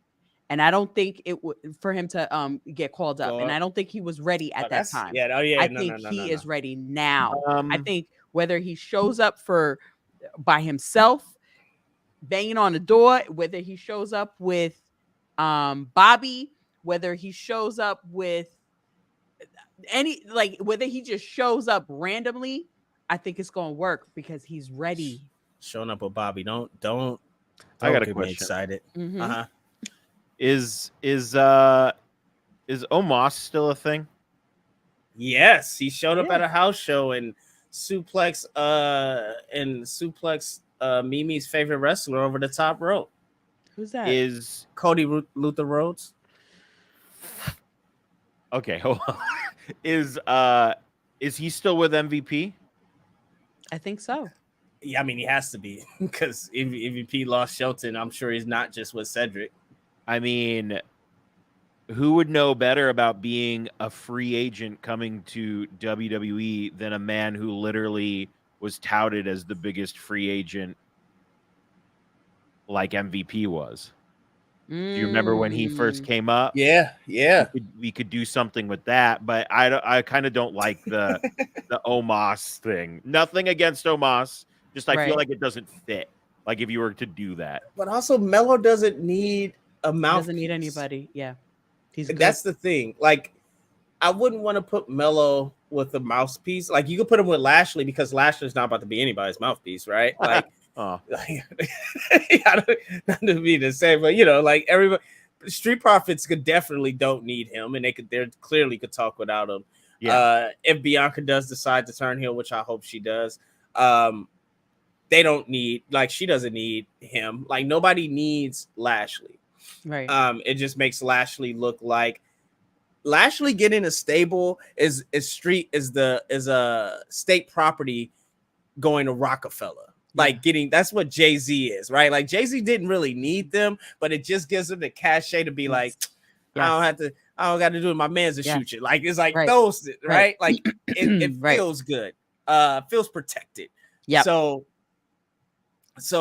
and I don't think it would for him to get called up, and I don't think he was ready at that time. Yeah, oh yeah, I no, think no, he no. is ready now. I Um, think whether he shows up by himself, banging on the door, whether he shows up with Bobby, whether he shows up with whether he just shows up randomly, I think it's gonna work because he's ready. Showing up with Bobby, don't I got a get me question. excited. Mhm. Is Omos still a thing? Yes, he showed up Yeah. at a house show and suplex Mimi's favorite wrestler over the top rope. Who's that? Is Cody Luther Rhodes. okay, hold on. Is he still with MVP? I think so. Yeah, I mean he has to be because if MVP lost Shelton, I'm sure he's not just with Cedric. I mean, who would know better about being a free agent coming to WWE than a man who literally was touted as the biggest free agent like MVP was? Do you remember when he first came up? Yeah. We could do something with that, but I kind of don't like the Omos thing. Nothing against Omos, just I feel Right. like it doesn't fit. Like if you were to do that. But also Melo doesn't need a He mouthpiece. doesn't need anybody. Yeah. He's good. That's the thing. Like, I wouldn't want to put Melo with a mouthpiece. Like, you could put him with Lashley because Lashley's not about to be anybody's mouthpiece, right? Like, Oh, not to be the same, but like everybody, Street Profits definitely don't need him, and they clearly could talk without him. yeah. If Bianca does decide to turn heel, which I hope she does, they don't need she doesn't need him. Like nobody needs Lashley. Right. It just makes Lashley look like Lashley getting a stable is a state property going to Rockefeller. Like that's what Jay-Z is, right? Like Jay-Z didn't really need them, but it just gives him the cachet to be like, I don't got to do it. My man's to shoot you. Like it's like those, right? Like it feels good. Feels protected. Yeah. So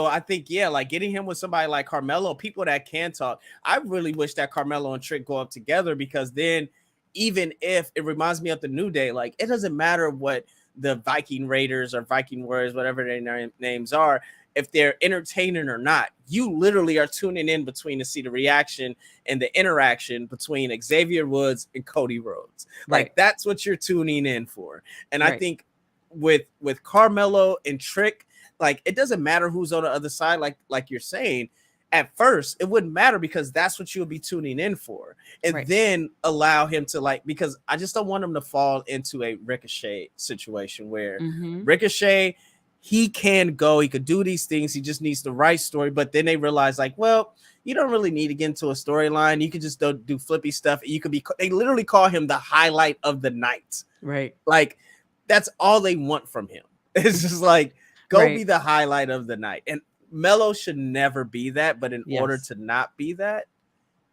I think, like getting him with somebody like Carmelo, people that can talk. I really wish that Carmelo and Trick go up together because then even if it reminds me of the New Day, like it doesn't matter what the Viking Raiders or Viking Warriors, whatever their names are, if they're entertaining or not, you literally are tuning in between to see the reaction and the interaction between Xavier Woods and Cody Rhodes. Like that's what you're tuning in for. And I think with Carmelo and Trick, like it doesn't matter who's on the other side, like you're saying. At first, it wouldn't matter because that's what you'll be tuning in for. And then allow him to because I just don't want him to fall into a Ricochet situation where Ricochet, he can go, he could do these things. He just needs the right story. But then they realize well, you don't really need to get into a storyline. You could just do flippy stuff. You could they literally call him the highlight of the night. Right. Like that's all they want from him. It's just like, go be the highlight of the night. And Melo should never be that, but in order to not be that,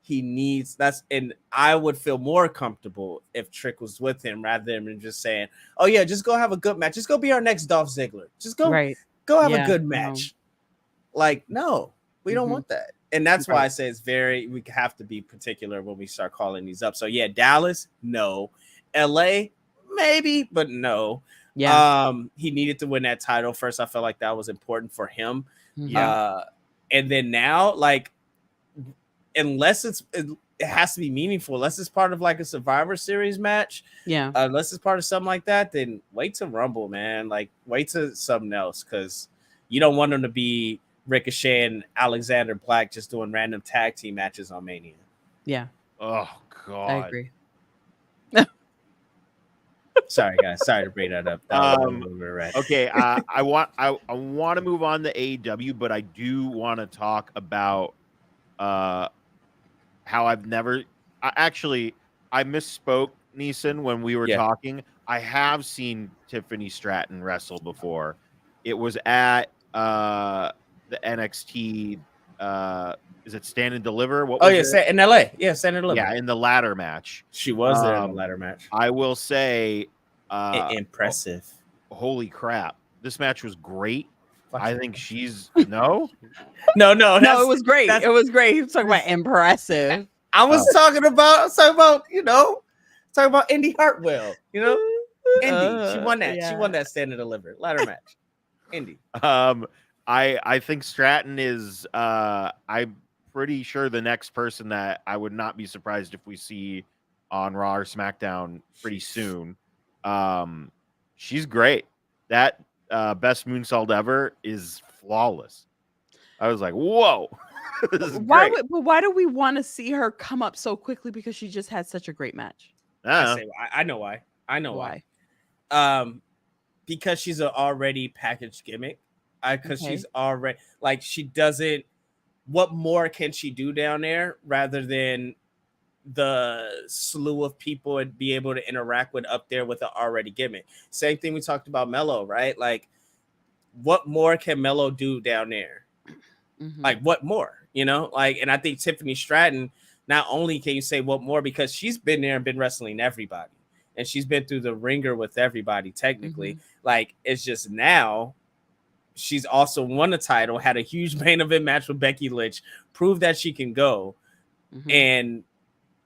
he needs and I would feel more comfortable if Trick was with him rather than just saying, oh yeah, just go have a good match. Just go be our next Dolph Ziggler. Just go have a good match. No. Like, no, we don't want that. And that's why I say we have to be particular when we start calling these up. So yeah, Dallas, no. LA, maybe, but no. Yeah. He needed to win that title first. I felt like that was important for him. Yeah. And then now, unless it has to be meaningful, unless it's part of a Survivor Series match, unless it's part of something like that, then wait to Rumble, man. Like wait to something else because you don't want them to be Ricochet and Alexander Black just doing random tag team matches on Mania. Yeah. Oh God. I agree. Sorry, guys. Sorry to bring that up. Okay, I want to move on to AEW, but I do want to talk about how I've never I misspoke, Neeson, when we were talking. I have seen Tiffany Stratton wrestle before. It was at the NXT. Is it Stand and Deliver? What? In LA. Yeah, Stand and Deliver. Yeah, in the ladder match. She was there in the ladder match. I will say, impressive. Holy crap! This match was great. I think she's no. No, No, it was great. that's- It was great. He was talking about impressive. I was talking about talking about Indy Hartwell. Indy. She won that. She Yeah. won that stand and deliver ladder match. Indy. I think Stratton is I'm pretty sure the next person that I would not be surprised if we see on Raw or SmackDown pretty soon. She's great. That best moonsault ever is flawless. I was like, whoa. This is Why great. why do we want to see her come up so quickly? Because she just had such a great match. I know why. I know why. Because she's an already packaged gimmick. Because Okay. she's already like she doesn't. What more can she do down there rather than the slew of people and be able to interact with up there with an already gimmick? Same thing we talked about Mello, right? Like, what more can Mello do down there? Mhm. Like, what more? Like, and I think Tiffany Stratton, not only can you say what more, because she's been there and been wrestling everybody, and she's been through the ringer with everybody, technically. Like, it's just now she's also won a title, had a huge main event match with Becky Lynch, proved that she can go. Mhm. And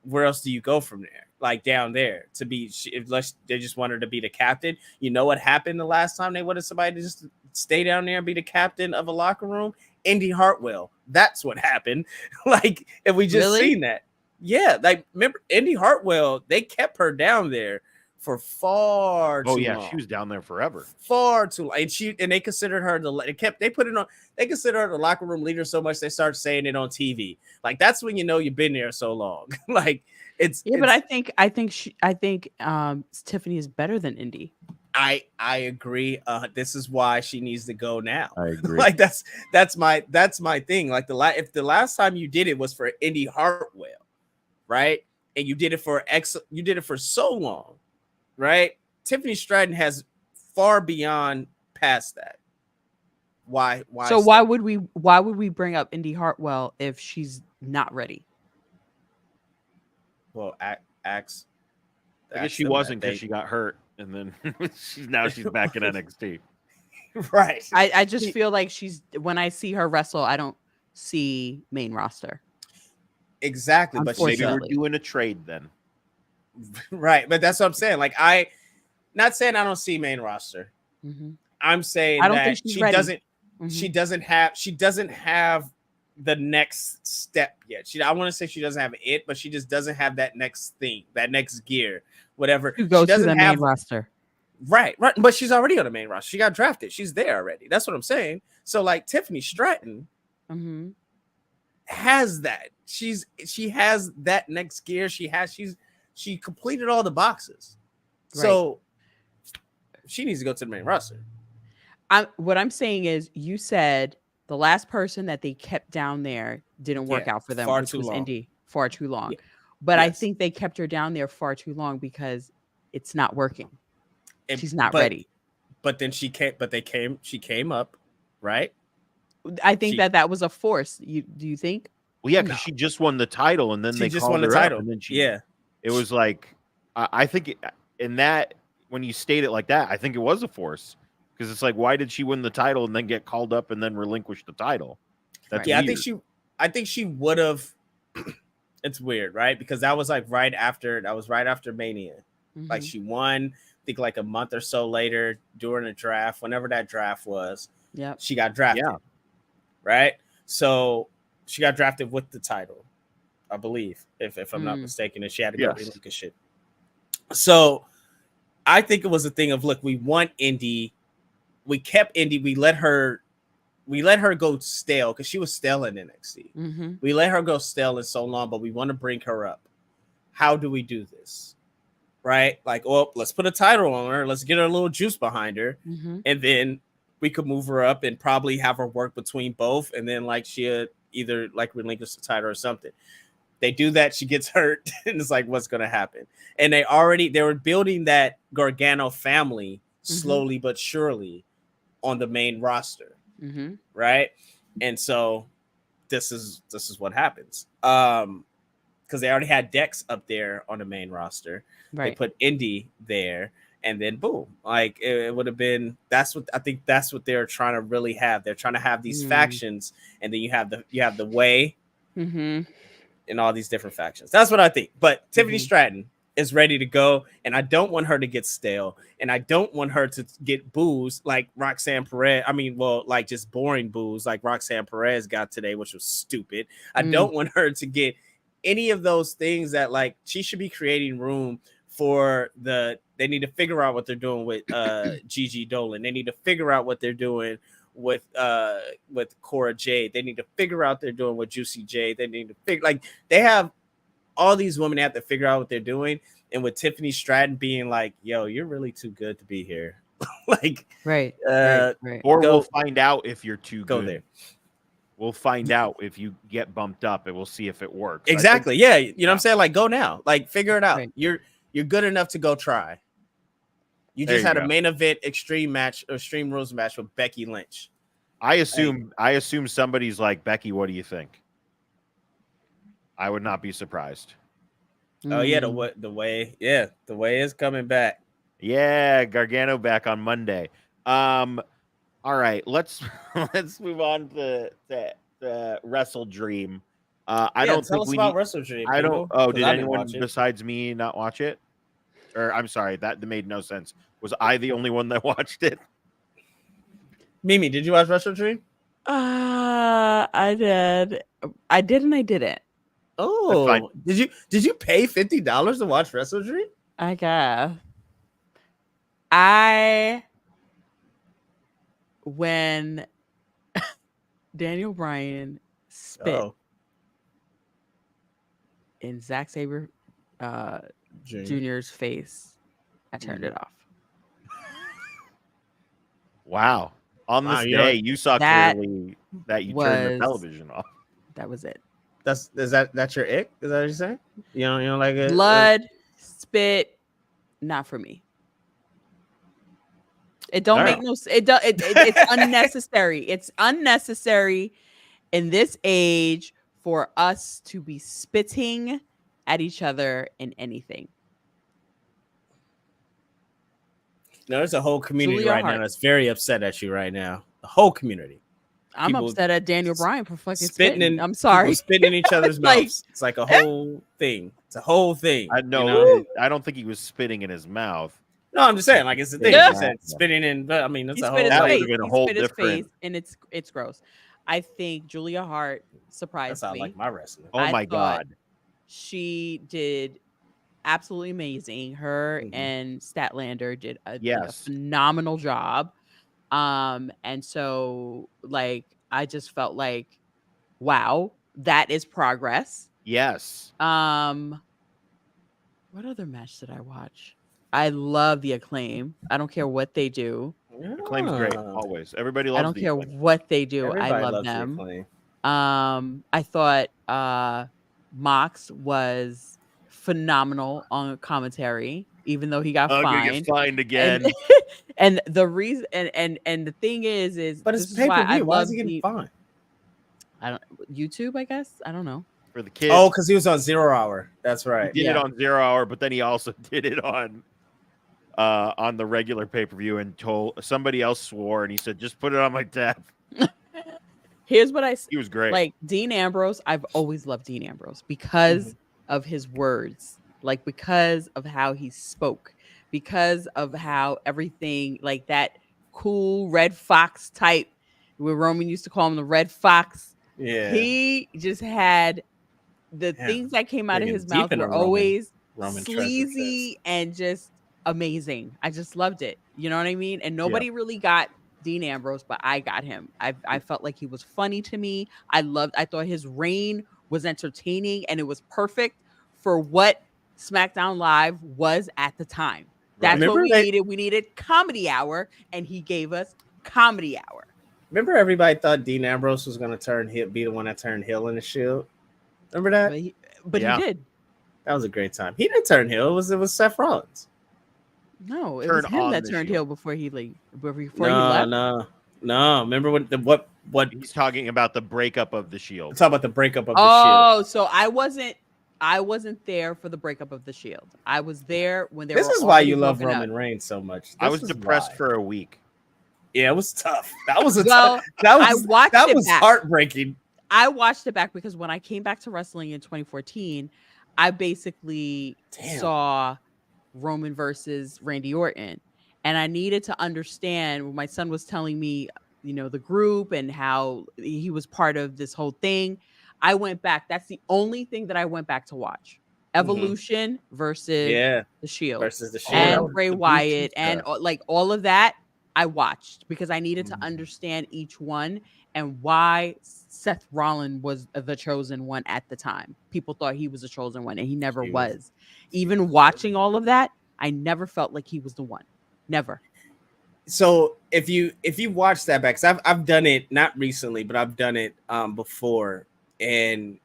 where else do you go from there? Like, down there to be, unless they just want her to be the captain. You know what happened the last time they wanted somebody to just stay down there and be the captain of a locker room? Indy Hartwell. That's what happened. Like, if we just Really? seen that. Yeah. Like, remember Indy Hartwell, they kept her down there for far too long. She was down there forever. Far too long. And they considered her they considered her the locker room leader so much they started saying it on TV. Like, that's when you know you've been there so long. Like, but I think Tiffany is better than Indy. I agree. This is why she needs to go now. I agree. Like, that's my thing. Like, if the last time you did it was for Indy Hartwell, right? And you did it for so long, right? Tiffany Stratton has far beyond past that. Why? So why would we bring up Indy Hartwell if she's not ready? Well, axe. I guess she wasn't because she got hurt, and then she's back in NXT. Right. I just feel like when I see her wrestle, I don't see main roster. Exactly, but maybe we're doing a trade then. Right, but that's what I'm saying. Like, not saying I don't see main roster. Mm-hmm. I'm saying I don't that think she's she ready. doesn't. Mm-hmm. She doesn't have the next step yet. I want to say she doesn't have it, but she just doesn't have that next thing, that next gear, whatever. To go she doesn't to the have main roster. Right. But she's already on the main roster. She got drafted. She's there already. That's what I'm saying. So, like, Tiffany Stratton has that. She has that next gear. She completed all the boxes. Right. So she needs to go to the main roster. What I'm saying is, you said the last person that they kept down there didn't work out for them, which was Indy, far too long. Yeah. But I think they kept her down there far too long because it's not working. She's not ready. But then she came up, right? I think that was a force. Do you think? Well, yeah, because she just won the title, and then they just called won the her title. Up, and then it was like, I think in that, when you state it like that, I think it was a force, because it's like, why did she win the title and then get called up and then relinquish the title? That's weird. I think she would have. It's weird, right? Because that was right after Mania. Mm-hmm. Like, she won, I think, like a month or so later during the draft, whenever that draft was. Yeah, she got drafted. Yeah. Right. So she got drafted with the title, I believe, if I'm not mistaken, and she had to go relinquish it. So I think it was a thing of, look, we want Indy, we kept Indy, we let her go stale because she was stale in NXT. Mm-hmm. We let her go stale in so long, but we want to bring her up. How do we do this? Right? Like, let's put a title on her. Let's get her a little juice behind her. Mm-hmm. And then we could move her up and probably have her work between both. And then, like, she'll either, like, relinquish the title or something. They do that. She gets hurt. And it's like, what's going to happen? And they were building that Gargano family slowly but surely on the main roster. Mm-hmm. Right. And so this is what happens. Because they already had Dex up there on the main roster. Right. They put Indy there, and then boom, like it would have been. That's what I think. That's what they're trying to really have. They're trying to have these factions, and then you have the way Mm-hmm. and all these different factions. That's what I think. But Tiffany Mhm. Stratton is ready to go, and I don't want her to get stale, and I don't want her to get boos like Roxanne Perez. I mean, well, like just boring boos like Roxanne Perez got today, which was stupid. I don't want her to get any of those things that like she should be creating room for they need to figure out what they're doing with Gigi Dolan. They need to figure out what they're doing with Cora Jade. They need to figure out what they're doing with Juicy J. They need to figure like they have all these women have to figure out what they're doing. And with Tiffany Stratton being like, yo, you're really too good to be here. Like Right. Or we'll find out if you're too go good. there. We'll find out if you get bumped up, and we'll see if it works. Exactly. Yeah. You know what I'm saying? Like, go now. Like, figure it out. Right. You're good enough to go try. You There just you had go. a main event extreme rules match with Becky Lynch. I assume somebody's like, Becky, what do you think? I would not be surprised. Oh yeah, the way is coming back. Yeah, Gargano back on Monday. All right, let's move on to WrestleDream. I don't tell think us we about need. WrestleDream. I don't. people, Oh, 'cause did I didn't anyone watch it. besides me not watch it? Or I'm sorry, that made no sense. Was I the only one that watched it? Mimi, did you watch WrestleDream? I did. I did and I didn't. fine. Oh, did you pay $50 to watch WrestleDream? I guess. When Daniel Bryan spit Oh, in Zack Sabre Jr.'s face, I turned it off. Wow. On this Wow, you know- day, you saw That clearly that you turned the was- television off. That was it. that's your ick? Is that what you're saying? You don't like it? Blood, spit, not for me. It don't Alright. make no. It's unnecessary. It's unnecessary in this age for us to be spitting at each other in anything. No, there's a whole community Julia right Hart. now that's very upset at you right now. The whole community. I'm People upset at Daniel Bryan for fucking spitting spitting. in- I'm sorry. People spitting in each other's Like- mouths. It's like a whole thing. It's a whole thing. I know. You know? I don't think he was spitting in his mouth. No, I'm just saying, like it's the thing. Yeah. You said spitting in, but I mean, that's He a spit whole. his That face. would've been a He whole spit his different- face, and it's gross. I think Julia Hart That's surprised not me. like my wrestling. Oh I my thought- god. She did absolutely amazing. Her Mhm. and Statlander did a Yes. phenomenal job. And so like I just felt like, wow, that is progress. Yes. What other match did I watch? I love the Acclaim. I don't care what they do. Acclaim's great. Ah. Always. Everybody loves I don't the care Acclaim. what they do. Everybody I love loves the them. Acclaim. I thought Mox was phenomenal on commentary, even though he got Gonna fined. get fined again. And the reason and the thing is But this it's is pay why per I view. Why love is he getting fined? YouTube, I guess. I don't know. For the kids. Oh, because he was on 0 Hour. That's right. He did it Yeah. on 0 Hour, but then he also did it on the regular pay-per-view and told somebody else swore and he said, just put it on my tab. Here's what He was great. like Dean Ambrose. I've always loved Dean Ambrose because Mm-hmm. of his words, like because of how he spoke, because of how everything, like that cool Red Fox type, where Roman used to call him the Red Fox. Yeah. He just had the Yeah. things that came out of Digging his deep mouth into were Roman- always Roman treasure sleazy and just amazing. I just loved it. You know what I mean? And nobody really got Dean Ambrose, but I got him. I felt like he was funny to me. I thought his reign was entertaining and it was perfect for what SmackDown Live was at the time. That's Remember what we they- needed. We needed comedy hour, and he gave us comedy hour. Remember, everybody thought Dean Ambrose was going to be the one that turned heel in the Shield. Remember that? But Yeah. he did. That was a great time. He didn't turn heel. It was Seth Rollins. No, it Turn was him on that the turned Shield. heel before he left. No. Remember what? He's talking about the breakup of the Shield. Talk about the breakup of the Shield. Oh, so I I wasn't there for the breakup of the Shield. I was there when they This were is why you already love broken Roman up. Reigns so much. I was This is depressed why. for a week. Yeah, it was tough. That was a Well, I watched that it was back. heartbreaking. I watched it back because when I came back to wrestling in 2014, I basically saw Roman versus Randy Orton. And I needed to understand when my son was telling me, the group and how he was part of this whole thing. I went back. That's the only thing that I went back to watch. Evolution versus the Shield Versus the Shield. and That Bray was the Wyatt BT and stuff. like all of that. I watched because I needed to understand each one and why Seth Rollins was the chosen one at the time. People thought he was the chosen one and he never was. Even watching all of that, I never felt like he was the one. Never. So if you watch that back, because I've done it not recently, but I've done it before, and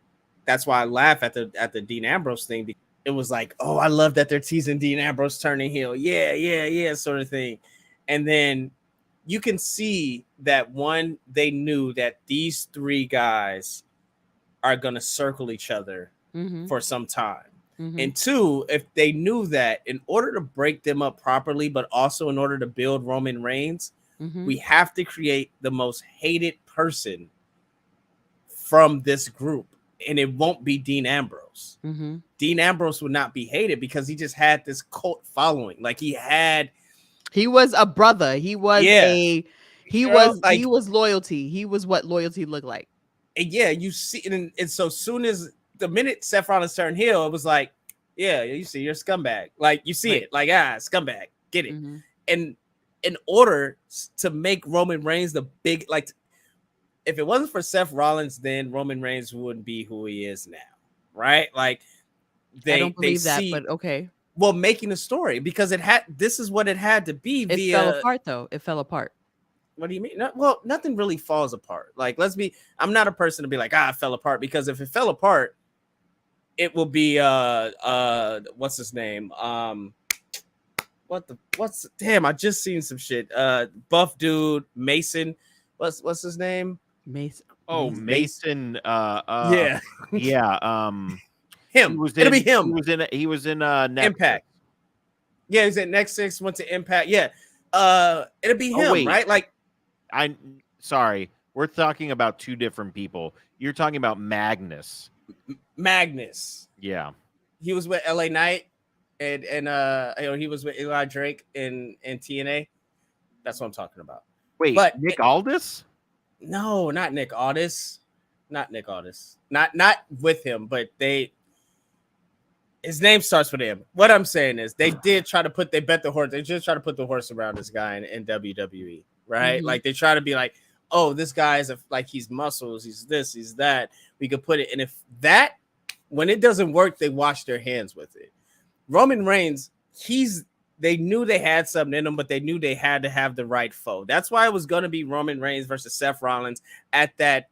that's why I laugh at the Dean Ambrose thing. Because it was like, oh, I love that they're teasing Dean Ambrose turning heel, yeah, sort of thing. And then you can see that one, they knew that these three guys are gonna circle each other for some time. And two, if they knew that in order to break them up properly, but also in order to build Roman Reigns, we have to create the most hated person from this group. And it won't be Dean Ambrose. Dean Ambrose would not be hated because he just had this cult following. Like he was a brother. He was he was loyalty. He was what loyalty looked like. And yeah, you see, and so soon as the minute Seth Rollins turned heel, it was like, yeah, you see, you're a scumbag. Like you see it, like scumbag, get it. And in order to make Roman Reigns the big, like, if it wasn't for Seth Rollins, then Roman Reigns wouldn't be who he is now, right? Like I don't believe that, but okay. Well, making a story because this is what it had to be. It fell apart though. It fell apart. What do you mean? Well, nothing really falls apart. Like, I'm not a person to be like, it fell apart, because if it fell apart, it will be what's his name? Damn, I just seen some shit. Buff dude, Mason. What's his name? Mason. Oh, Mason. Yeah. Him. It'll be him. He was in Impact. Yeah, he's at Next 6, went to Impact. Yeah. It'll be him, right? Like, sorry, we're talking about two different people. You're talking about Magnus. Yeah. He was with LA Knight and he was with Eli Drake in TNA. That's what I'm talking about. Wait, but Nick Aldis? No, not Nick Aldis. Not with him, but his name starts with him. What I'm saying is they did try to they just try to put the horse around this guy in WWE, right? Like they try to be like, oh, this guy is like, he's muscles, he's this, he's that. We could put it. And when it doesn't work, they wash their hands with it. Roman Reigns, they knew they had something in them, but they knew they had to have the right foe. That's why it was going to be Roman Reigns versus Seth Rollins at that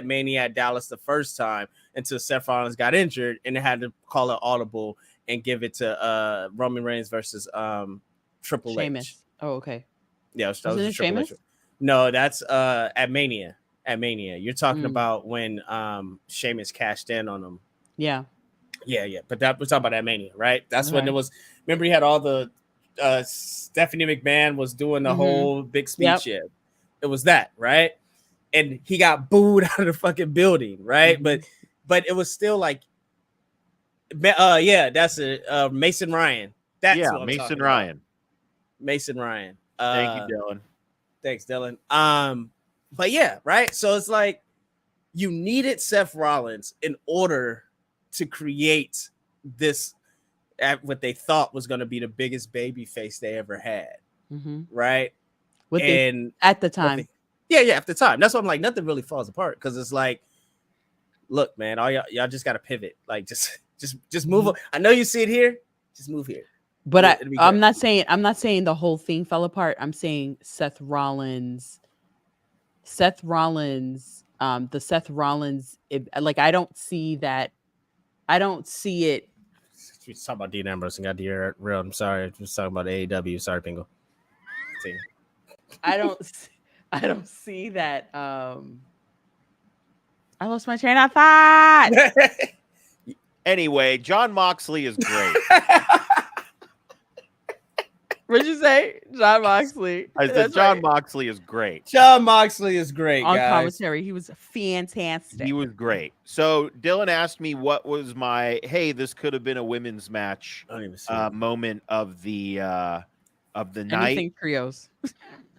Mania at Dallas the first time, until Seth Rollins got injured and they had to call it audible and give it to Roman Reigns versus Triple Sheamus. H. Oh, okay. Yeah, that was Triple H. No, that's at Mania. At Mania, you're talking about when Sheamus cashed in on him. Yeah. But we're talking about that Mania, right? That's when it was. Remember, he had all the Stephanie McMahon was doing the whole big speech. Yeah, it was that, right? And he got booed out of the fucking building, right? But it was still like, that's it. Mason Ryan. That's what I'm Mason Ryan. About. Mason Ryan. Thank you, Dylan. Thanks, Dylan. But yeah, right. So it's like you needed Seth Rollins in order to create this at what they thought was going to be the biggest baby face they ever had, right? At the time. At the time. That's why I'm like, nothing really falls apart, because it's like, look, man, all y'all just got to pivot. Like, just move on. I know you see it here. Just move here. But I'm not saying the whole thing fell apart. I'm saying Seth Rollins, the Seth Rollins, like, I don't see that. I don't see it. We talking about Dean Ambrose and got the real. I'm sorry. Just talking about AEW. Sorry, Pingo. I don't see that. I lost my train of thought. Anyway, John Moxley is great. What'd you say? John Moxley. I said That's John right. Moxley is great. John Moxley is great, On guys. commentary, he was fantastic. He was great. So Dylan asked me what was my this could have been a women's match I don't even see it. moment of the night. Anything trios.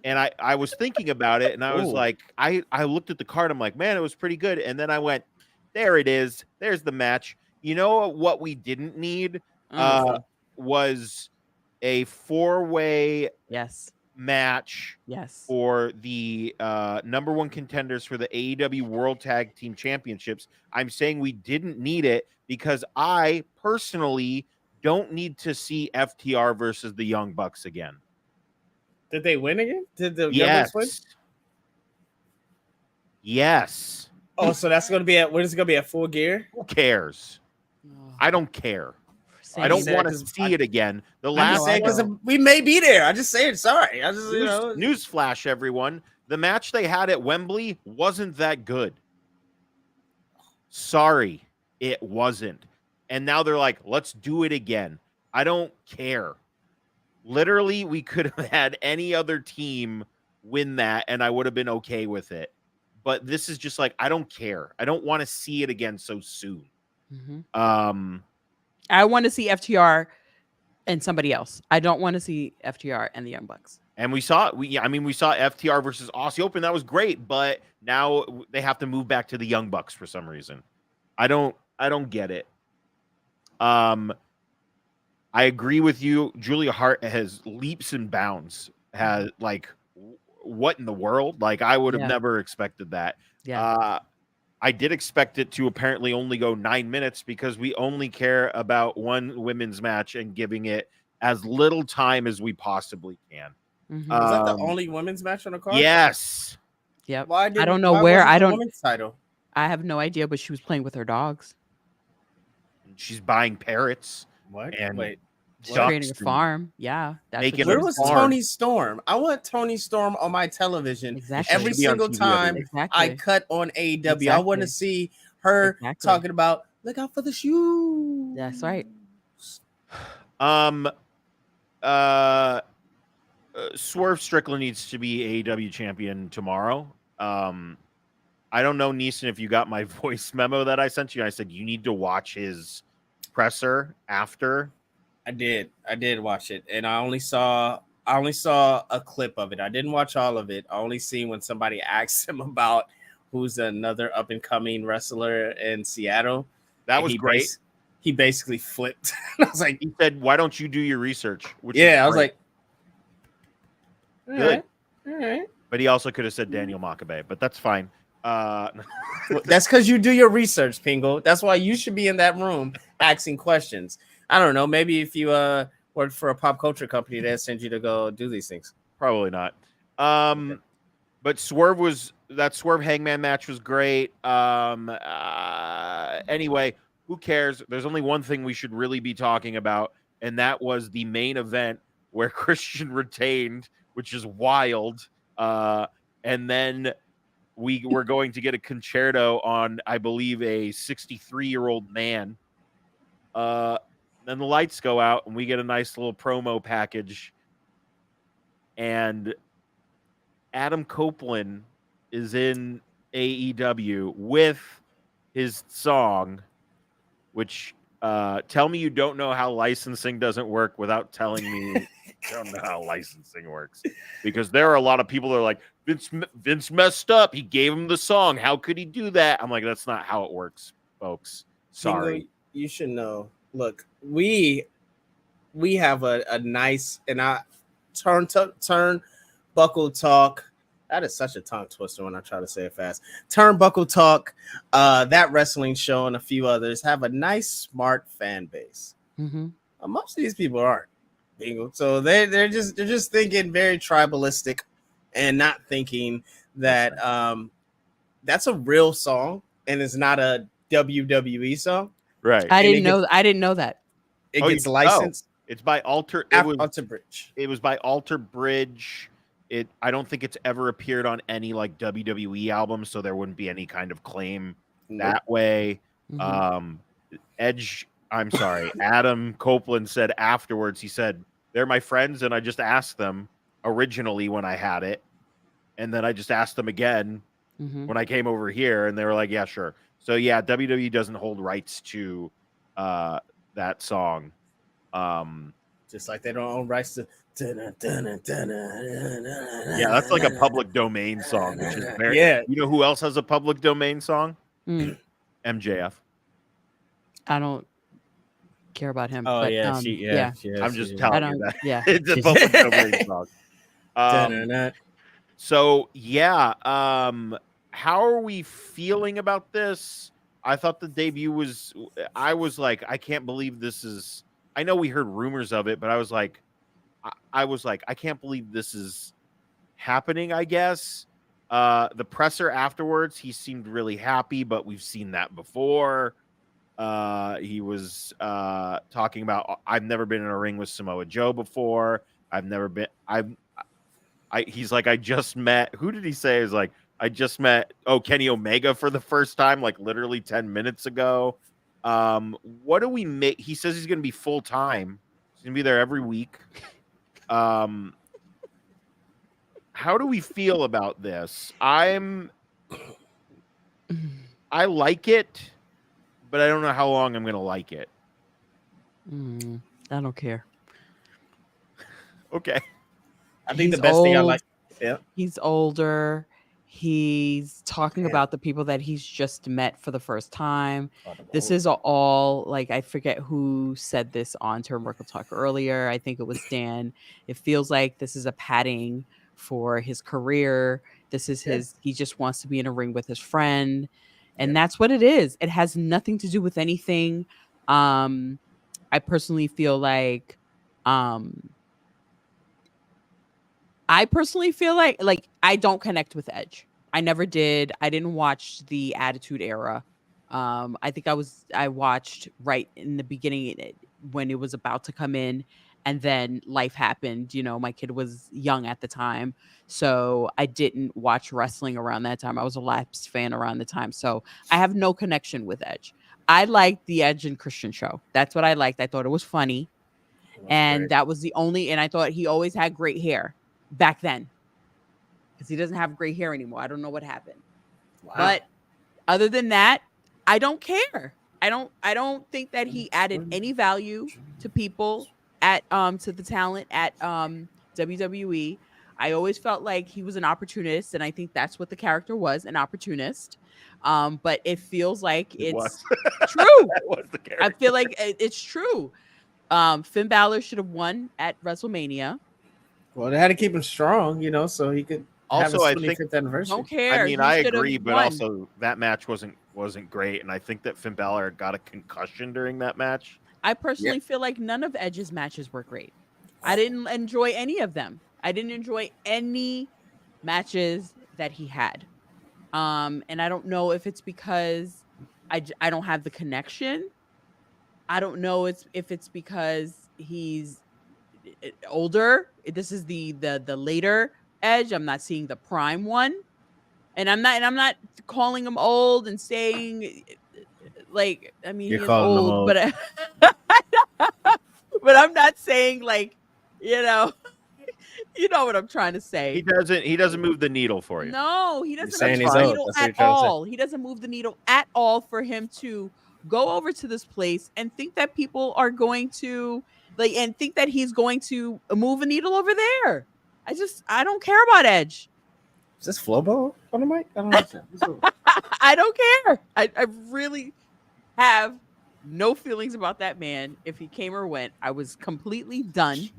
And I was thinking about it, and I was Ooh. like, I looked at the card. I'm like, man, it was pretty good. And then I went, there it is. There's the match. You know what we didn't need was a 4-way Yes. match Yes. for the number one contenders for the AEW World Tag Team Championships. I'm saying we didn't need it because I personally don't need to see FTR versus the Young Bucks again. Did they win again? Did the Young Bucks win? Yes. Oh, so that's going to be what is it going to be at Full Gear? Who cares? I don't care. I don't Same. want to see it again. The I'm last just saying because we may be there. I just saying sorry. I just newsflash, everyone. The match they had at Wembley wasn't that good. Sorry, it wasn't. And now they're like, let's do it again. I don't care. Literally, we could have had any other team win that, and I would have been okay with it. But this is just like, I don't care. I don't want to see it again so soon. Mm-hmm. I want to see FTR and somebody else. I don't want to see FTR and the Young Bucks. And we saw FTR versus Aussie Open. That was great, but now they have to move back to the Young Bucks for some reason. I don't get it. I agree with you. Julia Hart has leaps and bounds. Has like, what in the world? Like, I would have never expected that. Yeah. I did expect it to apparently only go 9 minutes because we only care about one women's match and giving it as little time as we possibly can. Mm-hmm. Is that the only women's match on the card? Yes. Yep. I don't know where. I don't. Women's title. I have no idea, but she was playing with her dogs. She's buying parrots. What? And wait. Creating a farm. Yeah. Making Where was Tony Storm? I want Tony Storm on my television every single time I cut on AEW. I want to see her talking about look out for the shoes. That's right. Swerve Strickland needs to be AEW champion tomorrow. I don't know, Neeson, if you got my voice memo that I sent you. I said you need to watch his presser after. I did watch it, and I only saw a clip of it. I didn't watch all of it. I only seen when somebody asked him about who's another up and coming wrestler in Seattle. That was great. He basically flipped. I was like, he said, "Why don't you do your research?" I was like, good. All right. But he also could have said Daniel Makabe, but that's fine. That's because you do your research, Pingo. That's why you should be in that room asking questions. I don't know. Maybe if you worked for a pop culture company, they'd send you to go do these things. Probably not. But that Swerve Hangman match was great. Anyway, who cares? There's only one thing we should really be talking about, and that was the main event where Christian retained, which is wild. And then we were going to get a concerto on, I believe, a 63-year-old man. Then the lights go out and we get a nice little promo package. And Adam Copeland is in AEW with his song, which tell me you don't know how licensing doesn't work without telling me you don't know how licensing works. Because there are a lot of people that are like, Vince messed up. He gave him the song. How could he do that? I'm like, that's not how it works, folks. Sorry. You should know. Look, we have a nice and turnbuckle talk. That is such a tongue twister when I try to say it fast. Turnbuckle talk, that wrestling show and a few others have a nice, smart fan base. Mm-hmm. Most of these people aren't. So they're just thinking very tribalistic and not thinking that that's a real song and it's not a WWE song. Right. I didn't know that. It gets licensed. It's by Alter Bridge. It was by Alter Bridge. I don't think it's ever appeared on any like WWE album, so there wouldn't be any kind of claim that way. Mm-hmm. I'm sorry, Adam Copeland said afterwards, he said, they're my friends, and I just asked them originally when I had it, and then I just asked them again when I came over here, and they were like, yeah, sure. So yeah, WWE doesn't hold rights to that song. Just like they don't own rights to. Yeah, that's like a public domain song, which is very. Yeah. You know who else has a public domain song? MJF. I don't care about him. Oh but, yeah, I'm just telling you that. Yeah, It's a public domain song. So yeah, how are we feeling about this? I thought the debut was. I was like, I can't believe this is. I know we heard rumors of it, but I was like, I can't believe this is happening. I guess the presser afterwards, he seemed really happy, but we've seen that before. He was talking about, I've never been in a ring with Samoa Joe before. He's like, I just met, who did he say? Is like, I just met, Kenny Omega for the first time, like literally 10 minutes ago. What do we make? He says he's going to be full time. He's going to be there every week. How do we feel about this? I like it, but I don't know how long I'm going to like it. I don't care. Okay. I think the best thing I like. Yeah. He's older. He's talking about the people that he's just met for the first time. This is all like, I forget who said this on Turnbuckle Talk earlier. I think it was Dan. It feels like this is a padding for his career. This is he just wants to be in a ring with his friend. And that's what it is. It has nothing to do with anything. I personally feel like I don't connect with Edge. I never did. I didn't watch the Attitude Era. I think I watched right in the beginning when it was about to come in, and then life happened. You know, my kid was young at the time, so I didn't watch wrestling around that time. I was a lapsed fan around the time, so I have no connection with Edge. I liked the Edge and Christian show. That's what I liked. I thought it was funny, and that was the only. And I thought he always had great hair back then, because he doesn't have great hair anymore. I don't know what happened. Wow. But other than that, I don't care. I don't think that he added any value to people at to the talent at WWE. I always felt like he was an opportunist, and I think that's what the character was, an opportunist. But it feels like it's true. That was the character. I feel like it's true. Finn Balor should have won at WrestleMania. Well, they had to keep him strong, you know, so he could also, have his I think 25th anniversary. Don't care. I mean, I agree, but also that match wasn't great, and I think that Finn Balor got a concussion during that match. I personally feel like none of Edge's matches were great. I didn't enjoy any of them. I didn't enjoy any matches that he had. And I don't know if it's because I don't have the connection. I don't know if it's because he's older. This is the later Edge. I'm not seeing the prime one, and I'm not calling him old and saying like, I mean, You're he's calling him old, but but I'm not saying like, you know what I'm trying to say. He doesn't move the needle for you. No, he doesn't saying move he's the old. needle That's what you're at trying to say. all. He doesn't move the needle at all for him to go over to this place and think that people are going to and think that he's going to move a needle over there. I don't care about Edge. Is this Flobo on the mic? I don't understand. I don't care. I really have no feelings about that man. If he came or went, I was completely done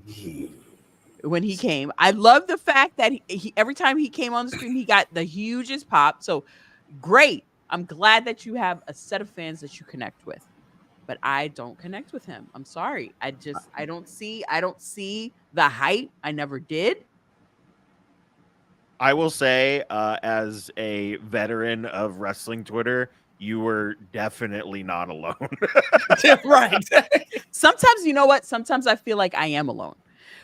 when he came. I love the fact that he every time he came on the screen, he got the hugest pop. So great. I'm glad that you have a set of fans that you connect with. But I don't connect with him. I'm sorry. I don't see the hype. I never did. I will say, as a veteran of wrestling Twitter, you were definitely not alone. Right. Sometimes, you know what? Sometimes I feel like I am alone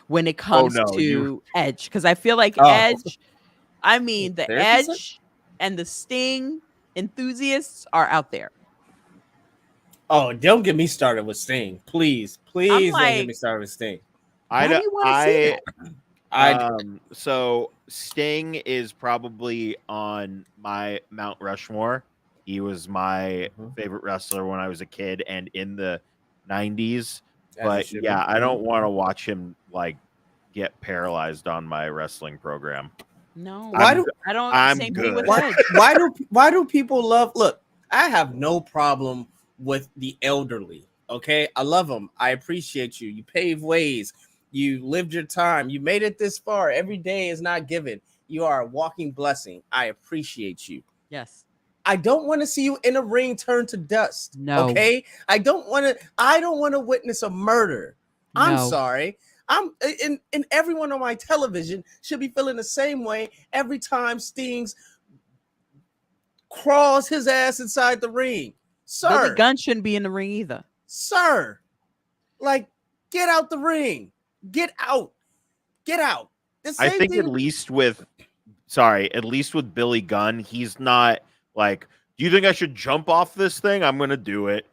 when it comes to Edge. Because I feel like Edge, I mean, the Edge and the Sting enthusiasts are out there. Oh, don't get me started with Sting. Please don't get me started with Sting. Why do you want to see that? So Sting is probably on my Mount Rushmore. He was my favorite wrestler when I was a kid and in the 90s. But yeah, I don't want to watch him like get paralyzed on my wrestling program. No, I'm same good. thing with Why, Edge. why do people love? Look, I have no problem with the elderly. Okay, I love them. I appreciate you. You pave ways. You lived your time. You made it this far. Every day is not given. You are a walking blessing. I appreciate you. Yes. I don't want to see you in a ring turn to dust. No. Okay. I don't want to witness a murder. I'm sorry. And everyone on my television should be feeling the same way every time Sting's crawls his ass inside the ring. Sir. Billy Gunn shouldn't be in the ring either. Sir. Like, get out the ring. Get out. Get out. I think at least with Billy Gunn, he's not like, do you think I should jump off this thing? I'm going to do it.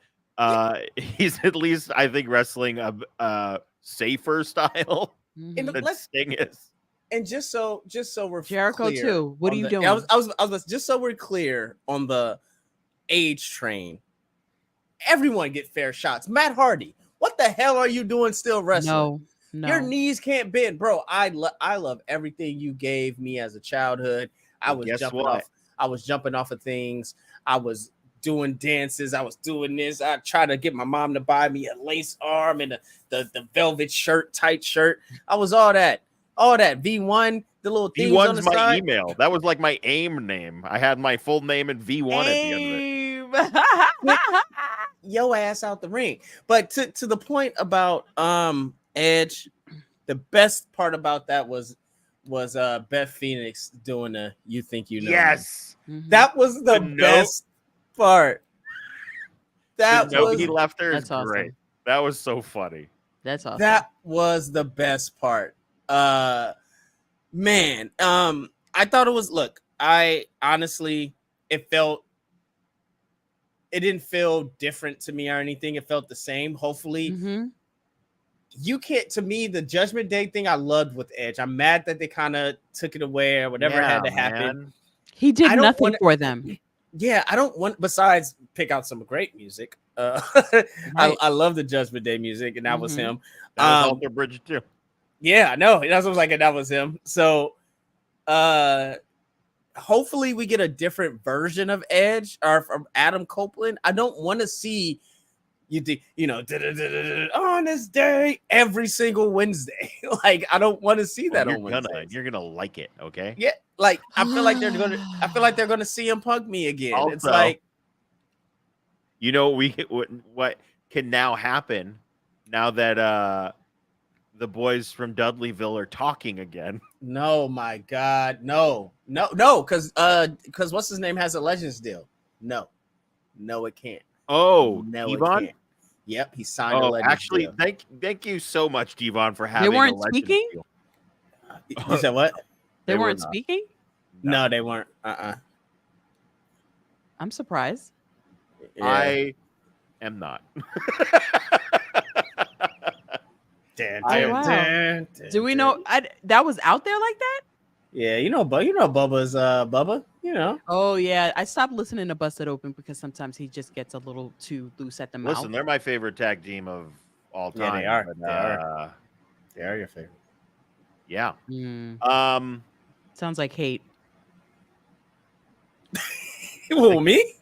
He's at least, I think, wrestling a safer style than Sting is. And just so we're Jericho clear too. What are you doing? I was just so we're clear on the age train. Everyone get fair shots. Matt Hardy, what the hell are you doing still wrestling? No. Your knees can't bend, bro. I love everything you gave me as a childhood. I was jumping off of things. I was doing dances. I was doing this. I tried to get my mom to buy me a lace arm and the velvet shirt, tight shirt. I was all that. V1, the little things V1's on the my side. email. That was like my AIM name. I had my full name in V1 at the end of it. Yo ass out the ring. But to the point about Edge, the best part about that was Beth Phoenix doing the "You Think You Know." Yes, that was the best part. He left her. That's awesome. Great. That was so funny. That's awesome. That was the best part. Man, I thought it was. Look, I honestly, it didn't feel different to me or anything. It felt the same. Hopefully. You can't, to me, the Judgment Day thing I loved with Edge. I'm mad that they kind of took it away or whatever had to happen. He did nothing for them. Yeah, I don't want, besides pick out some great music. Right. I love the Judgment Day music, and that was him. That was Alter Bridge too. Yeah, I know. That's what I was like, and that was him. So hopefully we get a different version of Edge or from Adam Copeland. I don't want to see on this day every single Wednesday. Like, I don't want to see that on Wednesday. You're gonna like it, okay? Yeah, like I feel like they're gonna CM Punk me again. Also, it's like, what can now happen now that the boys from Dudleyville are talking again. No, my God, no, because what's his name has a Legends deal. No, it can't. Oh, no, Devon? It can't. Yep, he signed a Legends actually, deal. thank you so much, Devon, for having. They weren't a Legends speaking. Deal. You said what? They weren't speaking. No, they weren't. I'm surprised. Yeah. I am not. Wow. Do we know that was out there like that? Yeah, Bubba's Bubba, Oh yeah, I stopped listening to Busted Open because sometimes he just gets a little too loose at the mouth. Listen, they're my favorite tag team of all time. Yeah, they are. They are your favorite. Yeah. Sounds like hate. Well, me?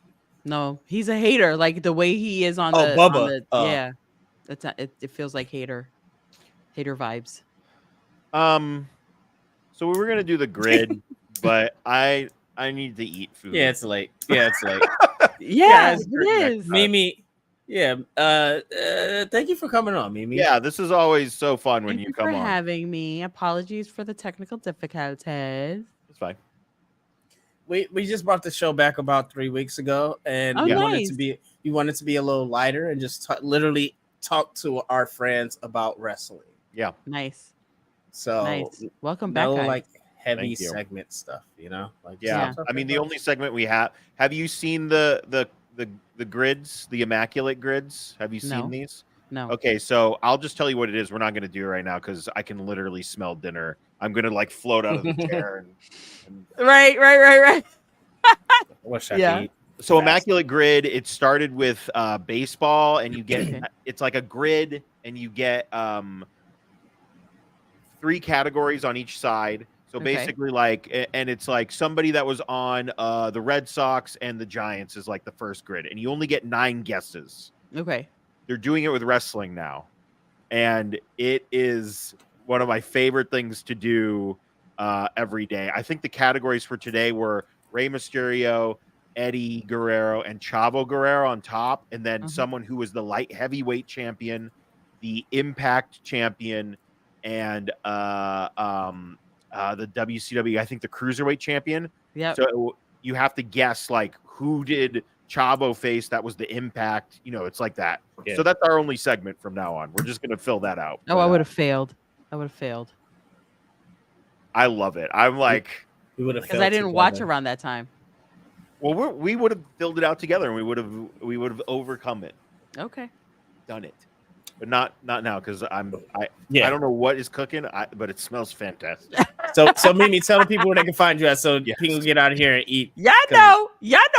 No, he's a hater. Like the way he is on the Bubba. Yeah, it feels like hater vibes. So we were gonna do the grid, but I need to eat food. Yeah, it's late. Yeah, it is. Mimi. Yeah. Thank you for coming on, Mimi. Yeah, this is always so fun when Thank you come for on. Having me. Apologies for the technical difficulties. It's fine. We just brought the show back about 3 weeks ago, and we wanted to be a little lighter and just literally talk to our friends about wrestling. Yeah. Nice. So nice. Welcome back, guys. Like heavy segment stuff, Like, yeah. I mean, the only segment we have you seen the the grids, the immaculate grids? Have you No. seen these? No. Okay, so I'll just tell you what it is. We're not going to do it right now because I can literally smell dinner. I'm going to like float out of the chair and Right. I wish I Yeah. could eat. so fast. immaculate grid. It started with baseball, and you get Okay. it's like a grid, and you get 3 categories on each side. So Okay. basically, and it's like somebody that was on the Red Sox and the Giants is like the first grid, and you only get 9 guesses. Okay. They're doing it with wrestling now, and it is one of my favorite things to do every day. I think the categories for today were Rey Mysterio, Eddie Guerrero, and Chavo Guerrero on top, and then someone who was the light heavyweight champion, the Impact champion, and the WCW, I think the cruiserweight champion. Yep. So you have to guess like who did Chavo face that was the Impact. You know, it's like that. Yeah. So that's our only segment from now on. We're just gonna fill that out. Oh, I would have failed. I love it. I'm like, We would have Because I didn't watch around that time. well, we would have filled it out together, and we would have overcome it, Okay. done it, but not now because I don't know what is cooking, but it smells fantastic. So Mimi, tell the people where they can find you at, so Yes. people can get out of here and eat. Y'all know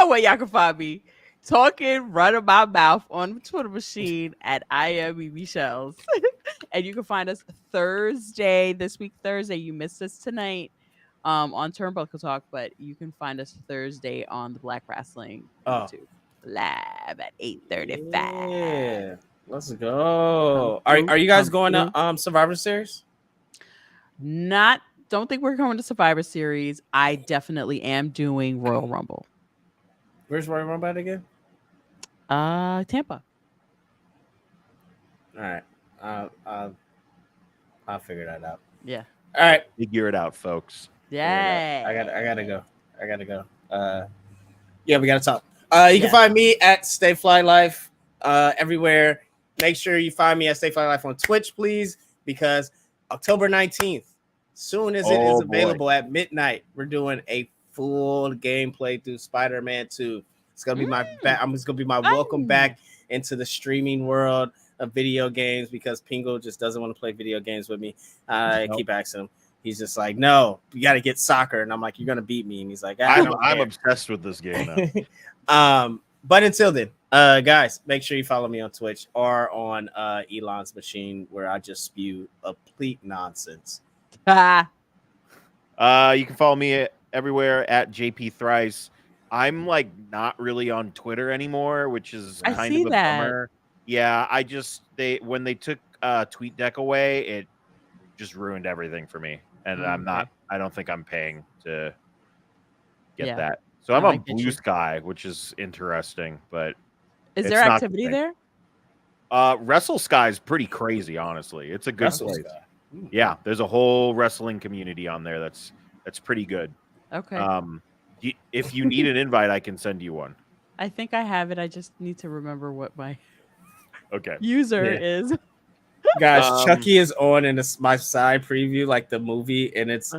where y'all can find me. Talking, running my mouth on the Twitter machine at I am Mimi Shells. And you can find us Thursday, this week, Thursday. You missed us tonight on Turnbuckle Talk, but you can find us Thursday on the Black Wrestling YouTube live at 8:35. Yeah, let's go. Are you guys going to Survivor Series? Don't think we're going to Survivor Series. I definitely am doing Royal Rumble. Where's Royal Rumble at again? Tampa. All right, I'll figure that out. Yeah. All right, Figure it out, folks. Yeah. I gotta go. Yeah, we gotta talk. You can find me at Stay Fly Life everywhere. Make sure you find me at Stay Fly Life on Twitch, please, because October 19th, soon as it is available at midnight, we're doing a full gameplay through Spider-Man 2. It's gonna be it's gonna be my welcome back into the streaming world of video games, because Pingo just doesn't want to play video games with me. I keep asking him. He's just like, no, you got to get soccer. And I'm like, you're going to beat me. And he's like, I'm obsessed with this game now. But until then, guys, make sure you follow me on Twitch or on Elon's machine, where I just spew complete nonsense. You can follow me everywhere at JP Thrice. I'm like not really on Twitter anymore, which is kind of a bummer. Yeah, when they took TweetDeck away, it just ruined everything for me. And I don't think I'm paying to get that. So I'm on Blue Sky, which is interesting, but is there activity there? Wrestle Sky is pretty crazy, honestly. It's a good place. Yeah, there's a whole wrestling community on there that's pretty good. Okay. If you need an invite, I can send you one. I think I have it. I just need to remember what my user is. Guys, Chucky is on in my side preview, like the movie, and it's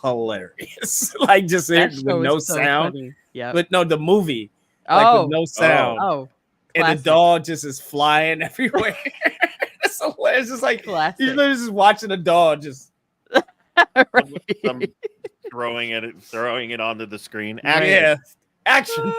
hilarious. Like just with no sound. Yeah. But no, the movie. Like with no sound. And the dog just is flying everywhere. It's hilarious. It's like you're just watching a dog just I'm throwing it onto the screen. Action.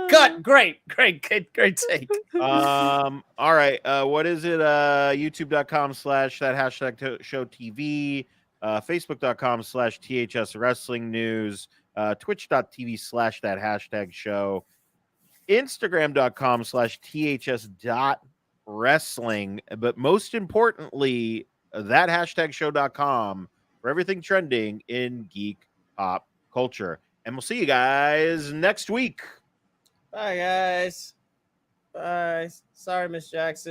Cut. Great take. All right. What is it? YouTube.com/that#show TV, Facebook.com/THS Wrestling News, Twitch.tv/that#show, Instagram.com/THS.wrestling, but most importantly, that#show.com for everything trending in geek pop culture. And we'll see you guys next week. Bye, guys. Bye. Sorry, Miss Jackson.